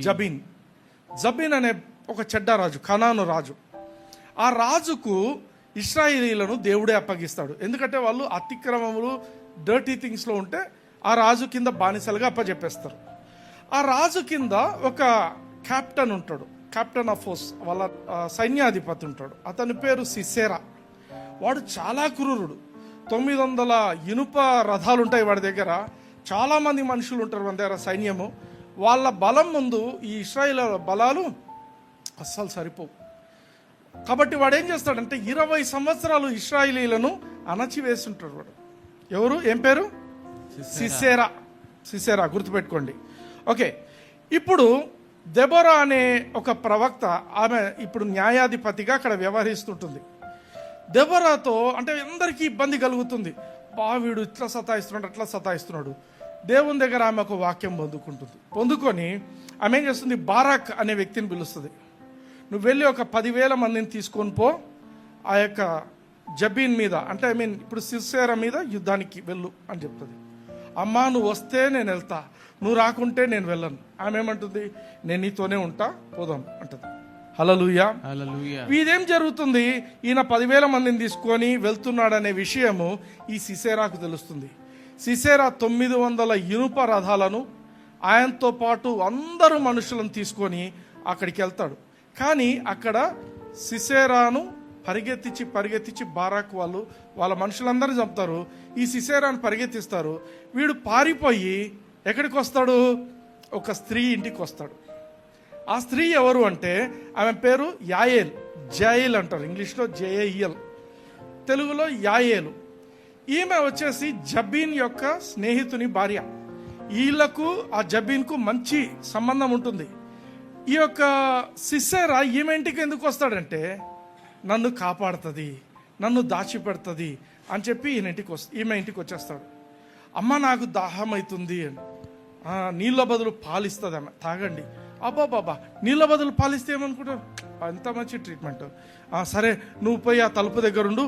జబీన్. జబీన్ అనే ఒక చెడ్డ రాజు, కనాను రాజు. ఆ రాజుకు ఇశ్రాయేలీలను దేవుడే అప్పగిస్తాడు. ఎందుకంటే వాళ్ళు అతిక్రమములు, డర్టీ థింగ్స్లో ఉంటే ఆ రాజు కింద బానిసలుగా అప్పచెప్పేస్తారు. ఆ రాజు కింద ఒక కెప్టెన్ ఉంటాడు, కెప్టెన్ ఆఫ్ ఫోర్స్, వాళ్ళ సైన్యాధిపతి ఉంటాడు. అతని పేరు సిసేరా. వాడు చాలా క్రూరుడు. 900 ఇనుప రథాలు ఉంటాయి వాడి దగ్గర. చాలా మంది మనుషులు ఉంటారు మన దగ్గర, సైన్యము. వాళ్ళ బలం ముందు ఈ ఇశ్రాయేల్ బలాలు అస్సలు సరిపోవు. కాబట్టి వాడు ఏం చేస్తాడంటే 20 సంవత్సరాలు ఇశ్రాయేలీలను అణచివేస్తుంటాడు వాడు. ఎవరు, ఏం పేరు? సిసేరా గుర్తుపెట్టుకోండి. ఓకే, ఇప్పుడు దెబోరా అనే ఒక ప్రవక్త, ఆమె ఇప్పుడు న్యాయాధిపతిగా అక్కడ వ్యవహరిస్తుంటుంది. దెబోరాతో అంటే అందరికీ ఇబ్బంది కలుగుతుంది. వీడు ఇట్లా సతాయిస్తున్నాడు, అట్లా సతాయిస్తున్నాడు. దేవుని దగ్గర ఆమె ఒక వాక్యం పొందుకొని ఆమె ఏం చేస్తుంది, బారాక్ అనే వ్యక్తిని పిలుస్తుంది. నువ్వు వెళ్ళి ఒక 10,000 మందిని తీసుకొని పో, ఆ యొక్క జబీన్ మీద, అంటే ఇప్పుడు సిసేరా మీద యుద్ధానికి వెళ్ళు అని చెప్తుంది. అమ్మా నువ్వు వస్తే నేను వెళ్తా, నువ్వు రాకుంటే నేను వెళ్ళను. ఆమె ఏమంటుంది, నేను నీతోనే ఉంటా, పోదాం అంటది. హల్లెలూయా. ఇదేం జరుగుతుంది, ఈయన 10,000 మందిని తీసుకొని వెళ్తున్నాడనే విషయము ఈ సిసేరాకు తెలుస్తుంది. సిసేరా 900 ఇనుప రథాలను ఆయనతో పాటు అందరూ మనుషులను తీసుకొని అక్కడికి వెళ్తాడు. కానీ అక్కడ సిసేరాను పరిగెత్తించి బారాక్ వాళ్ళ మనుషులందరినీ చంపుతారు. ఈ సిసేరాను పరిగెత్తిస్తారు. వీడు పారిపోయి ఎక్కడికి వస్తాడు, ఒక స్త్రీ ఇంటికి వస్తాడు. ఆ స్త్రీ ఎవరు అంటే ఆమె పేరు జయేల్ అంటారు, ఇంగ్లీష్లో జేఏఎల్, తెలుగులో యాయేలు. ఈమె వచ్చేసి జబీన్ యొక్క స్నేహితుని భార్య. వీళ్లకు ఆ జబీన్కు మంచి సంబంధం ఉంటుంది. ఈ యొక్క సిసేరా ఈమె ఇంటికి ఎందుకు వస్తాడంటే నన్ను కాపాడుతుంది, నన్ను దాచిపెడుతుంది అని చెప్పి ఈమె ఇంటికి వచ్చేస్తాడు. అమ్మ నాకు దాహం అవుతుంది అని, నీళ్ళ బదులు పాలిస్తుంది అమ్మ, తాగండి. అబ్బాబాబా, నీళ్ళ బదులు పాలిస్తే ఏమనుకుంటారు, ఎంత మంచి ట్రీట్మెంట్. సరే నువ్వు పోయి ఆ తలుపు దగ్గర ఉండు,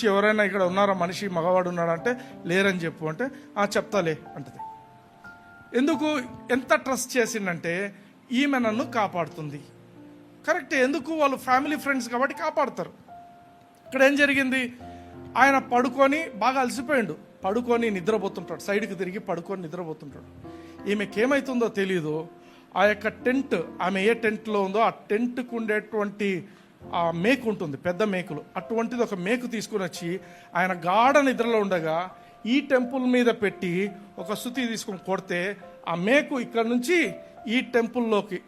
ఎవరైనా ఇక్కడ ఉన్నారా, మనిషి మగవాడు ఉన్నాడా అంటే లేరని చెప్పు అంటే చెప్తాలే అంటది. ఎందుకు, ఎంత ట్రస్ట్ చేసిందంటే ఈమె నన్ను కాపాడుతుంది. కరెక్టే, ఎందుకు, వాళ్ళు ఫ్యామిలీ ఫ్రెండ్స్ కాబట్టి కాపాడతారు. ఇక్కడ ఏం జరిగింది, ఆయన పడుకొని బాగా అలసిపోయిండు, పడుకొని నిద్రపోతుంటాడు, సైడ్కి తిరిగి పడుకొని నిద్రపోతుంటాడు. ఈమెకి ఏమవుతుందో తెలియదు. ఆ యొక్క టెంట్, ఆమె ఏ టెంట్లో ఉందో ఆ టెంట్కు ఉండేటువంటి ఆ మేకు ఉంటుంది, పెద్ద మేకులు, అటువంటిది ఒక మేకు తీసుకుని వచ్చి ఆయన గాఢ నిద్రలో ఉండగా ఈ టెంపుల్ మీద పెట్టి ఒక సుత్తి తీసుకొని కొడితే ఆ మేకు ఇక్కడ నుంచి ఈ టెంపుల్లోకి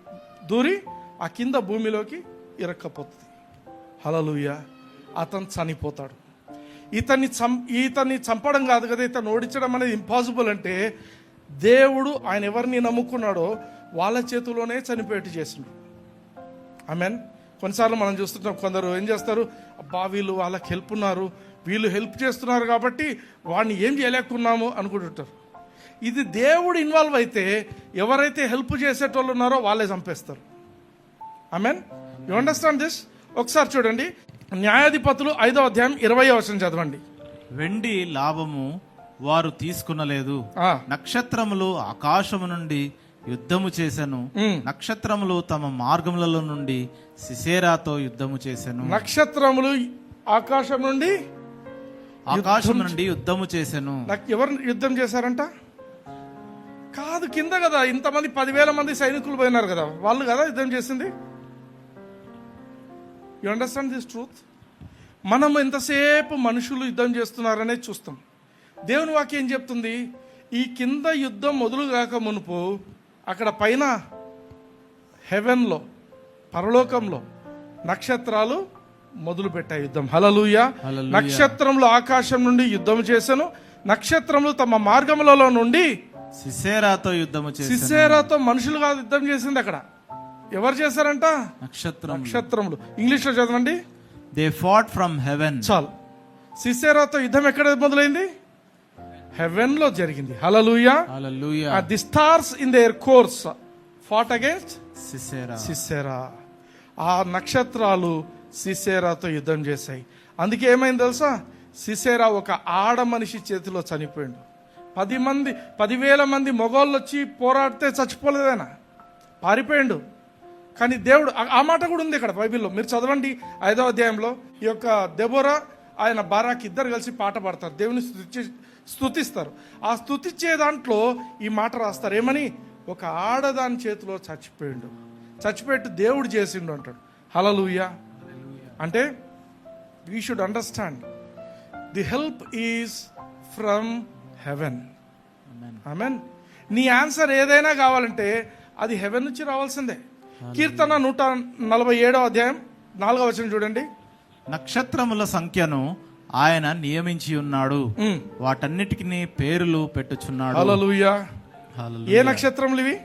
దూరి ఆ కింద భూమిలోకి ఇరక్కపోతుంది. హల్లెలూయా. అతను చనిపోతాడు. ఇతన్ని చంపడం కాదు కదా, ఇతను ఓడించడం అనేది ఇంపాసిబుల్. అంటే దేవుడు ఆయన ఎవరిని నమ్ముకున్నాడో వాళ్ళ చేతిలోనే చనిపోయేట్టు చేసిండు. ఆమెన్. కొన్నిసార్లు మనం చూస్తుంటాం, కొందరు ఏం చేస్తారు, వీళ్ళు వాళ్ళకి హెల్ప్ ఉన్నారు, వీళ్ళు హెల్ప్ చేస్తున్నారు కాబట్టి వాడిని ఏం చేయలేకున్నాము అనుకుంటుంటారు. ఇది దేవుడు ఇన్వాల్వ్ అయితే ఎవరైతే హెల్ప్ చేసేటోళ్ళు ఉన్నారో వాళ్ళే చంపేస్తారు. ఆమెన్. You understand this? ఒకసారి చూడండి, న్యాయాధిపతులు 5వ అధ్యాయం 20వ వచనం చదవండి. వెండి లాభము వారు తీసుకునలేదు, నక్షత్రములు ఆకాశము నుండి యుద్ధము చేసెను, నక్షత్రములు తమ మార్గములలో నుండి సిసేరాతో యుద్ధము చేసెను. నక్షత్రములు ఆకాశం నుండి యుద్ధము చేసెను. ఎవరు యుద్ధం చేశారంట? కాదు, కింద కదా ఇంతమంది 10,000 మంది సైనికులు పోయినారు కదా, వాళ్ళు కదా యుద్ధం చేసింది. You understand this truth? మనం ఎంతసేపు మనుషులు యుద్ధం చేస్తున్నారనే చూస్తాం. దేవుని వాక్యం ఏం చెప్తుంది, ఈ కింద యుద్ధం మొదలు కాక మునుపు అక్కడ పైన హెవెన్లో, పరలోకంలో నక్షత్రాలు మొదలు పెట్టాయి యుద్ధం. హల్లెలూయా. నక్షత్రములు ఆకాశం నుండి యుద్ధం చేశాను, నక్షత్రములు తమ మార్గములలో నుండి సిసేరాతో యుద్ధము చేశాను. సిసేరాతో మనుషులు కాదు యుద్ధం చేసింది, అక్కడ ఎవరు చేశారంట? నక్షత్రములు. ఇంగ్లీష్ లో చదవండి. They fought from heaven. చాలు. సిసేరాతో యుద్ధం ఎక్కడ మొదలైంది? హెవెన్ లో జరిగింది. Hallelujah. The stars in their courses fought against Sisera. ఆ నక్షత్రాలు సిసేరాతో యుద్ధం చేశాయి. అందుకే ఏమైంది తెలుసా, సిసేరా ఒక ఆడ మనిషి చేతిలో చనిపోయిండు. 10,000 మంది మగవాళ్ళు వచ్చి పోరాడితే చచ్చిపోలేదైనా, పారిపోయిండు. కానీ దేవుడు, ఆ మాట కూడా ఉంది ఇక్కడ బైబిల్లో, మీరు చదవండి 5వ అధ్యాయంలో. ఈ యొక్క దెబోరా ఆయన బారాక్ ఇద్దరు కలిసి పాట పాడతారు, దేవుని స్తుతిస్తారు. ఆ స్తుతిచ్చే దాంట్లో ఈ మాట రాస్తారు, ఏమని, ఒక ఆడదాని చేతిలో చచ్చిపోయేట్టు దేవుడు చేసిండు అంటాడు. హల్లెలూయా. అంటే we should understand, the help is from heaven. Amen. Amen. నీ ఆన్సర్ ఏదైనా కావాలంటే అది హెవెన్ నుంచి రావాల్సిందే. కీర్తన 147 అధ్యాయం 4వ వచనం చూడండి. నక్షత్రముల సంఖ్యను ఆయన నియమించి ఉన్నాడు, వాటన్నిటికి పేర్లు పెట్టుచున్నాడు. హల్లెలూయా. హల్లెలూయా. ఏ నక్షత్రములు ఇవి?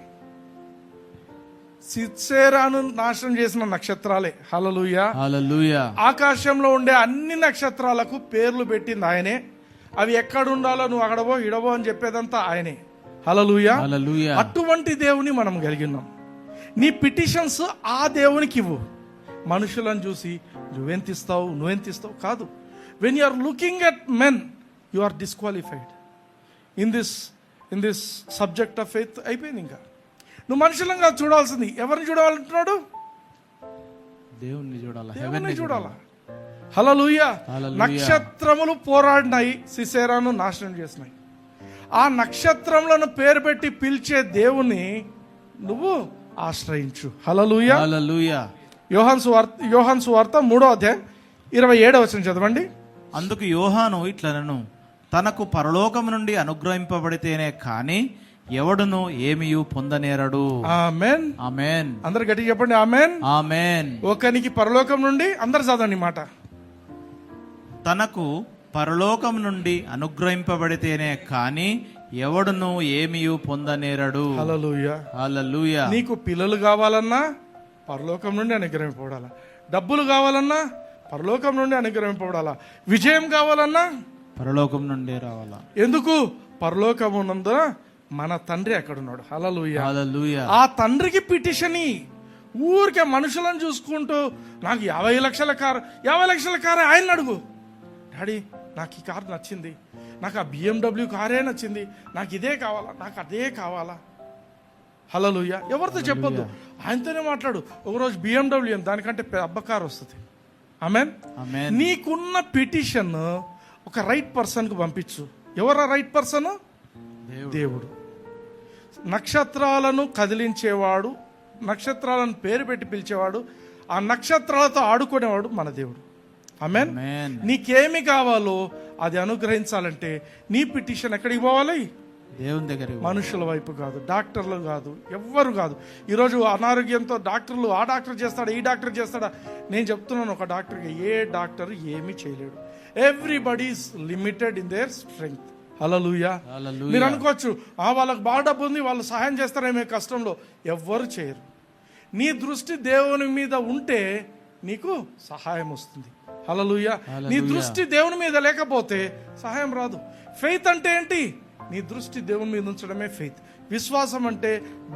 సిత్సేరాను నాశనం చేసిన నక్షత్రాలే. హల్లెలూయా. హల్లెలూయా. ఆకాశంలో ఉండే అన్ని నక్షత్రాలకు పేర్లు పెట్టింది ఆయనే. అవి ఎక్కడ ఉండాలో నువ్వు అక్కడవో ఇడవో అని చెప్పేదంతా ఆయనే. హల్లెలూయా. హల్లెలూయా. అటువంటి దేవుని మనం కలిగి ఉన్నాం. నీ పిటిషన్స్ ఆ దేవునికి ఇవ్వు. మనుషులను చూసి నువ్వెంత ఇస్తావు కాదు. When you are looking at men you are disqualified in this subject of faith. అయిపోయింది. ఇంకా నువ్వు మనుషులంగా చూడాల్సింది ఎవరిని చూడాలంటున్నాడు? దేవుణ్ణి చూడాలా, దేవుణ్ణి చూడాలా. హల్లెలూయా. హల్లెలూయా. నక్షత్రములు పోరాడినాయి, సిసేరాను నాశనం చేసినాయి. ఆ నక్షత్రములను పేరు పెట్టి పిలిచే దేవుని నువ్వు ఆశ్రయించు. హల్లెలూయా. హల్లెలూయా. యోహాను సువార్త 3వ అధ్యాయం 27వ వచనం చదవండి. అందుకు యోహాను ఇట్లనను, తనకు పరలోకము నుండి అనుగ్రహింపబడితేనే కాని ఎవడును ఏమియు పొందనేరడు. ఆమేన్. ఆమేన్. అందరు గట్టిగా చెప్పండి ఆమేన్. ఆమేన్. ఒకనికి పరలోకం నుండి, అందరు చదవండి మాట, తనకు పరలోకం నుండి అనుగ్రహింపబడితేనే కాని ఎవడును ఏమియు పొందనేరడు. హల్లెలూయా. హల్లెలూయా. నీకు పిల్లలు కావాలన్నా పరలోకం నుండి అనుగ్రహింపబడాలా. డబ్బులు కావాలన్నా పరలోకం నుండి అనుగ్రహింపబడాలా. విజయం కావాలన్నా పరలోకం నుండి రావాలా. ఎందుకు? పరలోకం ఉన్నందున మన తండ్రి అక్కడున్నాడు. హల్లెలూయా. హల్లెలూయా. ఆ తండ్రికి పిటిషన్ ఊరికే మనుషులను చూసుకుంటూ నాకు 50 లక్షల కారు ఆయన అడుగు. డాడీ నాకు ఈ కారు నచ్చింది, నాకు ఆ BMW కారే నచ్చింది, నాకు ఇదే కావాలా, నాకు అదే కావాలా. హల్లెలూయా. ఎవరితో చెప్పొద్దు, ఆయనతోనే మాట్లాడు. ఒకరోజు BMW దానికంటే అబ్బ కారు వస్తుంది. ఆమేన్. ఆమేన్. నీకున్న పిటిషన్ ఒక రైట్ పర్సన్కు పంపించు. ఎవరా రైట్ పర్సన్? దేవుడు. నక్షత్రాలను కదిలించేవాడు, నక్షత్రాలను పేరు పెట్టి పిలిచేవాడు, ఆ నక్షత్రాలతో ఆడుకునేవాడు మన దేవుడు. ఆమేన్. ఆమేన్. నీకేమి కావాలో అది అనుగ్రహించాలంటే నీ పిటిషన్ ఎక్కడికి పోవాలి? దేవుని దగ్గర. మనుషుల వైపు కాదు, డాక్టర్లు కాదు, ఎవ్వరు కాదు. ఈరోజు అనారోగ్యంతో డాక్టర్లు ఆ డాక్టర్ చేస్తాడా, ఈ డాక్టర్ చేస్తాడా? నేను చెప్తున్నాను, ఒక డాక్టర్కి ఏ డాక్టర్ ఏమీ చేయలేడు. Everybody is limited in their strength. Hallelujah. Hallelujah. మీరు అనుకోవచ్చు వాళ్ళకి బాగా డబ్బు ఉంది, వాళ్ళు సహాయం చేస్తారేమే కష్టంలో. ఎవ్వరు చేయరు. నీ దృష్టి దేవుని మీద ఉంటే నీకు సహాయం వస్తుంది. హల్లెలూయా. నీ దృష్టి దేవుని మీద లేకపోతే సహాయం రాదు. ఫెయిత్ అంటే ఏంటి? నీ దృష్టి దేవుని మీద ఉంచడమే ఫెయిత్. విశ్వాసం అంటే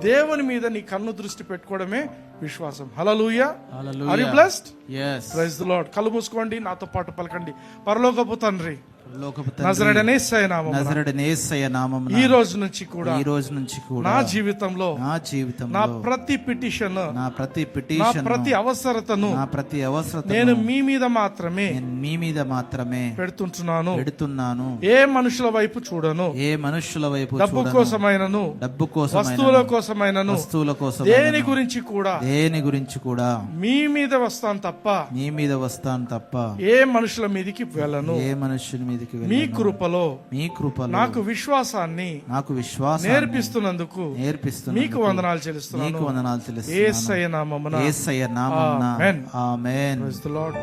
దేవుని మీద నీ కన్ను దృష్టి పెట్టుకోవడమే విశ్వాసం. Hallelujah. Hallelujah. Are you blessed? yes. Praise the Lord. కళ్ళు మూసుకోండి, నాతో పాటు పలకండి. పరలోకపు తండ్రి, పరలోకపు తండ్రి, నజరేయుడైన యేసయ్య నామమున నజరేయుడైన యేసయ్య నామమున ఈ రోజు నుంచి కూడా ఈ రోజు నుంచి కూడా నా జీవితంలో నా నా జీవితంలో ప్రతి పిటిషన్, నా ప్రతి నా పిటిషన్, ప్రతి అవసరతను నా ప్రతి అవసరతను నేను మీ మీద మాత్రమే నేను మీ మీద మాత్రమే పెడుతుంటున్నాను. పెడుతున్నాను. ఏ మనుషుల వైపు చూడను. ఏ మనుషుల వైపు డబ్బు చూడను. కోసమైనను, డబ్బు కోసం, వస్తువుల కోసమైనను, వస్తువుల కోసం, దేని గురించి కూడా దేని గురించి కూడా మీ మీద వస్తాను తప్ప మీ మీద వస్తాను తప్ప ఏ మనుషుల మీదికి వెళ్ళను. ఏ మనుషుని మీదకి మీ వెళ్ళను. కృపలో మీ కృపలో నాకు విశ్వాసాన్ని నాకు విశ్వాసం నేర్పిస్తున్నందుకు నేర్పిస్తున్నందుకు మీకు వందనాలు మీకు చెల్లిస్తున్నాను. వందనాలు యేసయ్య నామమున. యేసయ్య నామమున. ఆమేన్. ఆమేన్. Praise the Lord.